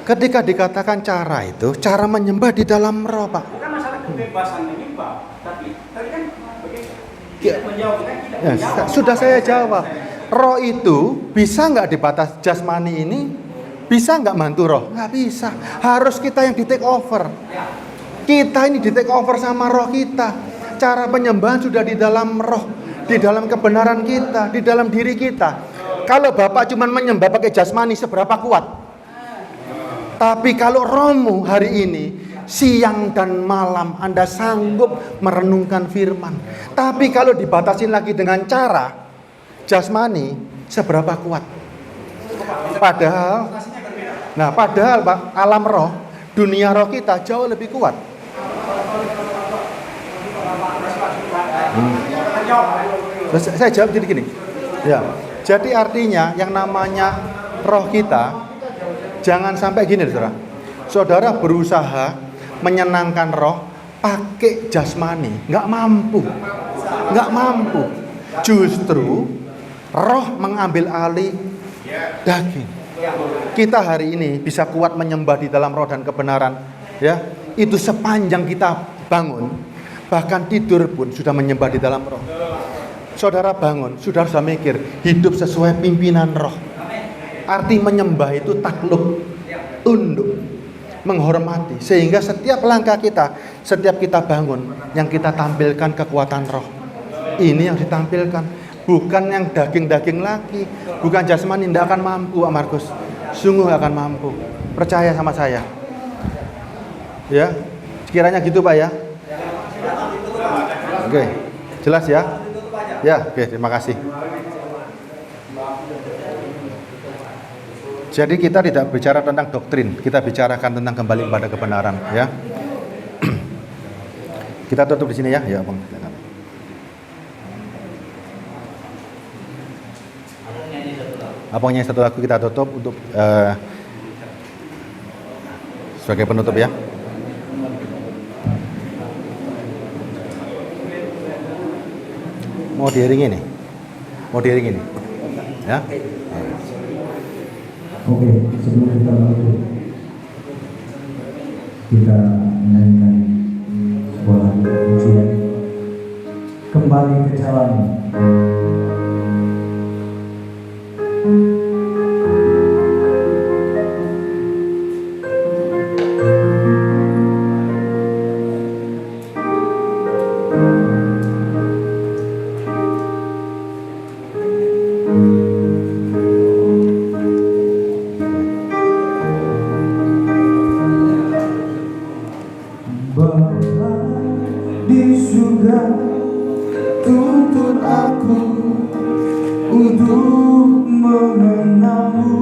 Ketika dikatakan cara itu, cara menyembah di dalam Roh, Pak. Bukan masalah kebebasan menyembah, tapi tadi kan bagaimana? Ya. Tidak menjawab, kan tidak Ya, menjawab. sudah saya jawab. Roh itu bisa nggak dibatas jasmani ini? Bisa nggak bantu roh? Nggak bisa. Harus kita yang di take over. Kita ini di take over sama roh kita. Cara penyembahan sudah di dalam roh, di dalam kebenaran kita, di dalam diri kita. Kalau Bapak cuma menyembah pakai jasmani, seberapa kuat? Tapi kalau rohmu hari ini, siang dan malam Anda sanggup merenungkan firman. Tapi kalau dibatasin lagi dengan cara jasmani, seberapa kuat? Padahal Pak, alam roh, dunia roh kita jauh lebih kuat. Saya jawab jadi gini. Ya. Jadi artinya yang namanya roh kita, jangan sampai gini, saudara. Saudara berusaha menyenangkan roh pakai jasmani, nggak mampu. Justru roh mengambil alih daging. Kita hari ini bisa kuat menyembah di dalam roh dan kebenaran, ya. Itu sepanjang kita bangun, bahkan tidur pun sudah menyembah di dalam roh. Saudara bangun, sudah mikir hidup sesuai pimpinan roh. Arti menyembah itu takluk, tunduk, menghormati. Sehingga setiap langkah kita, setiap kita bangun, yang kita tampilkan kekuatan roh. Ini yang ditampilkan. Bukan yang daging-daging lagi. Bukan jasmani, tidak akan mampu, Pak Markus. Sungguh akan mampu. Percaya sama saya. Ya, sekiranya gitu Pak ya. Oke, jelas ya? Ya, oke, terima kasih. Jadi kita tidak bicara tentang doktrin, kita bicarakan tentang kembali kepada kebenaran, ya. Kita tutup di sini ya, ya Bang. Apanya satu lagu kita tutup untuk sebagai penutup ya. Mau diiringi nih, ya. Oke, sebelum kita menutup, kita menyanyikan sebuah lagu pujian Kembali ke Jalan. Bapa di surga, tuntun aku untuk mengenalmu.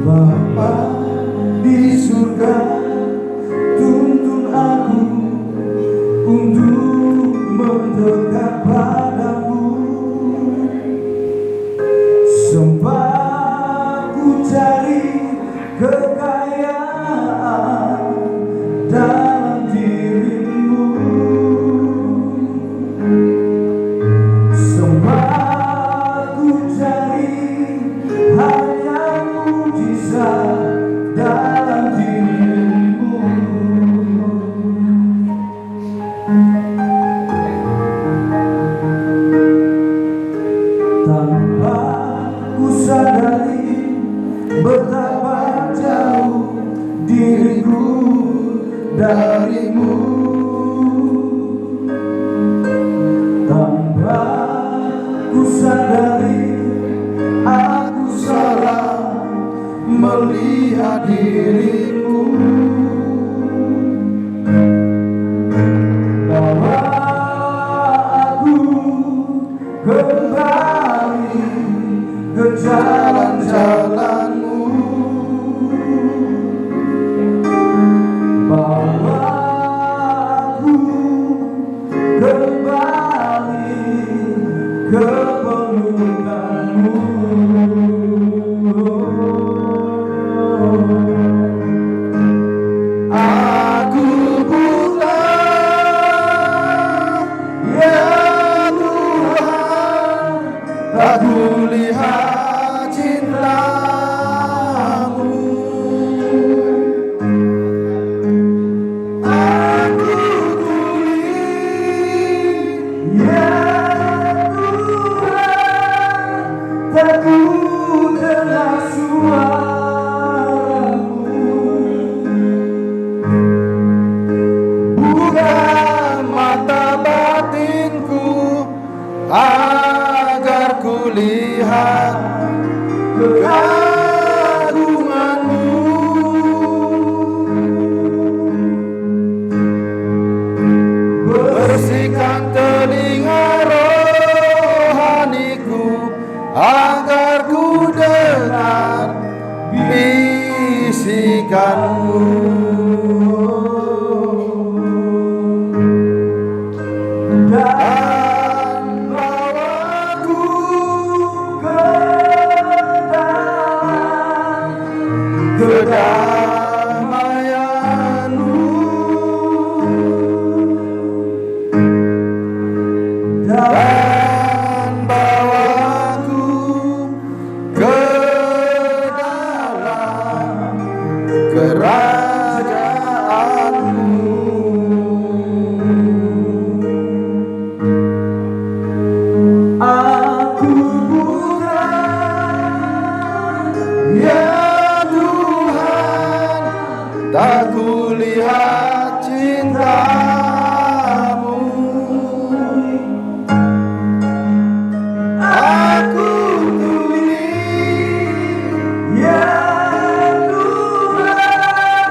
Bapa di surga, tuntun aku untuk mendekat padamu. Sempat ku cari kekayaan dalam dirimu, sempat ku cari hanya mujizat dalam dirimu. Tanpa ku sadari betapa jauh diriku darimu. Tanpa ku sadari aku salah melihat dirimu. Bawa aku kembali ke jalan-jalanmu. Bawa aku kembali ke pelukanmu. Aku buta, ya Tuhan, tak kulihat cintamu. Aku tuli, ya Tuhan, tak ku dengar suaramu. Buka mata batinku agar kulihat keagunganmu. Bersihkan telinga rohaniku agar ku dengar bisikanmu. Dan bawaku ke dalam kedamaianmu. Dan bawaku ke dalam kerajaanmu. Aku buta, ya Tuhan, tak kulihat cintamu. Aku tuli, ya Tuhan,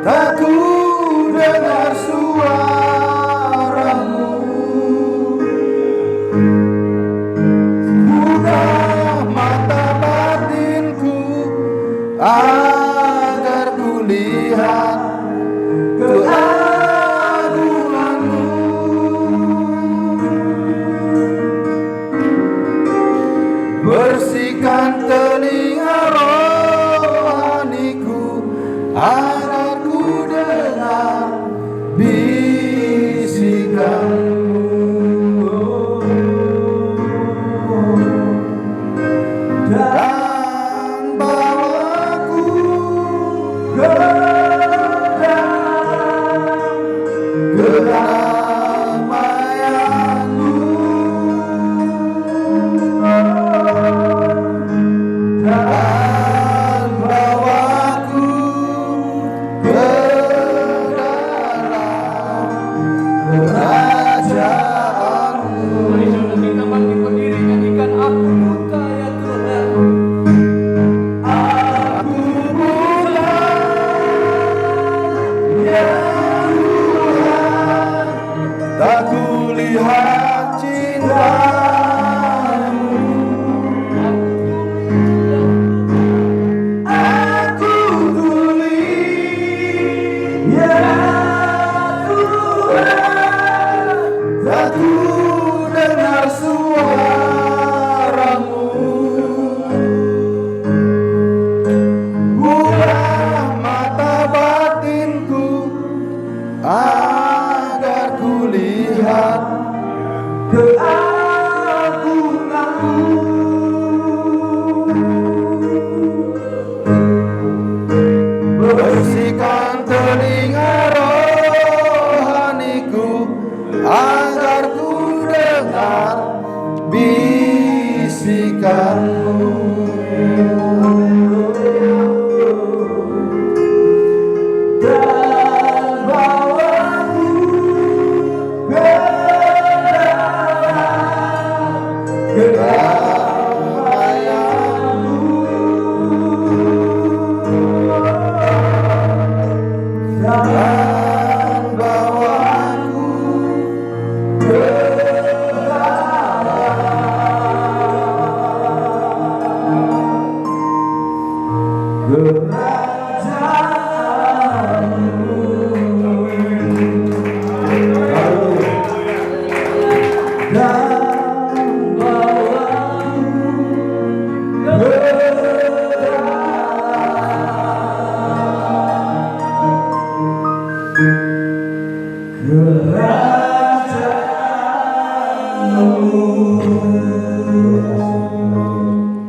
tak ku dengar suaramu. Buka mata batinku agar kulihat keagunganmu. Bersihkan telinga rohaniku agar ku dengar bisikanmu. Dan bawaku ke Aku dengar suaramu, buka mata batinku agar ku lihat keagunganmu. Bersihkan telinga rohaniku agar ku dengar bisikanmu. Dan bawaku ke dalam kedamaianmu. Dan bawaku ke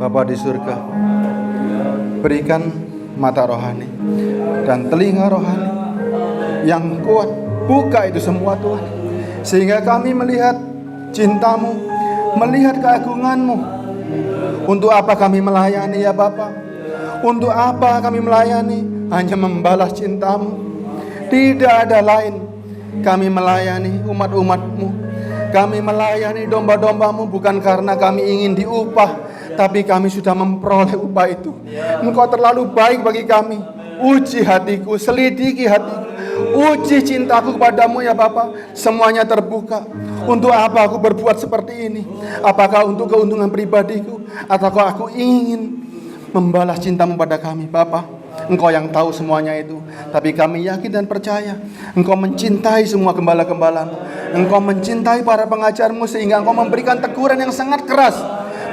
Bapa di surga, berikan mata rohani dan telinga rohani yang kuat. Buka itu semua Tuhan, sehingga kami melihat cinta-Mu, melihat keagungan-Mu. Untuk apa kami melayani ya Bapa? Untuk apa kami melayani? Hanya membalas cinta-Mu. Tidak ada lain. Kami melayani umat-umat-Mu. Kami melayani domba-domba-Mu bukan karena kami ingin diupah, tapi kami sudah memperoleh upah itu. Engkau terlalu baik bagi kami. Uji hatiku, selidiki hatiku, uji cintaku kepadamu ya Bapa. Semuanya terbuka. Untuk apa aku berbuat seperti ini? Apakah untuk keuntungan pribadiku, ataukah aku ingin membalas cintamu pada kami Bapa? Engkau yang tahu semuanya itu. Tapi kami yakin dan percaya Engkau mencintai semua gembala-gembalamu. Engkau mencintai para pengajarmu, sehingga Engkau memberikan teguran yang sangat keras.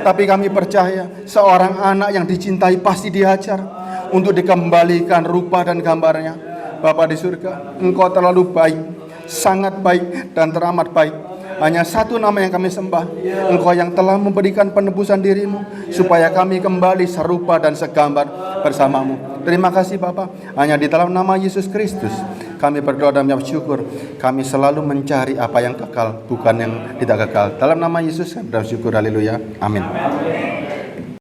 Tapi kami percaya seorang anak yang dicintai pasti diajar untuk dikembalikan rupa dan gambarnya. Bapa di surga, Engkau terlalu baik, sangat baik dan teramat baik. Hanya satu nama yang kami sembah, Engkau yang telah memberikan penebusan dirimu supaya kami kembali serupa dan segambar bersamamu. Terima kasih Bapa. Hanya di dalam nama Yesus Kristus kami berdoa dan mengucap syukur. Kami selalu mencari apa yang kekal, bukan yang tidak kekal. Dalam nama Yesus kami bersyukur. Haleluya. Amin.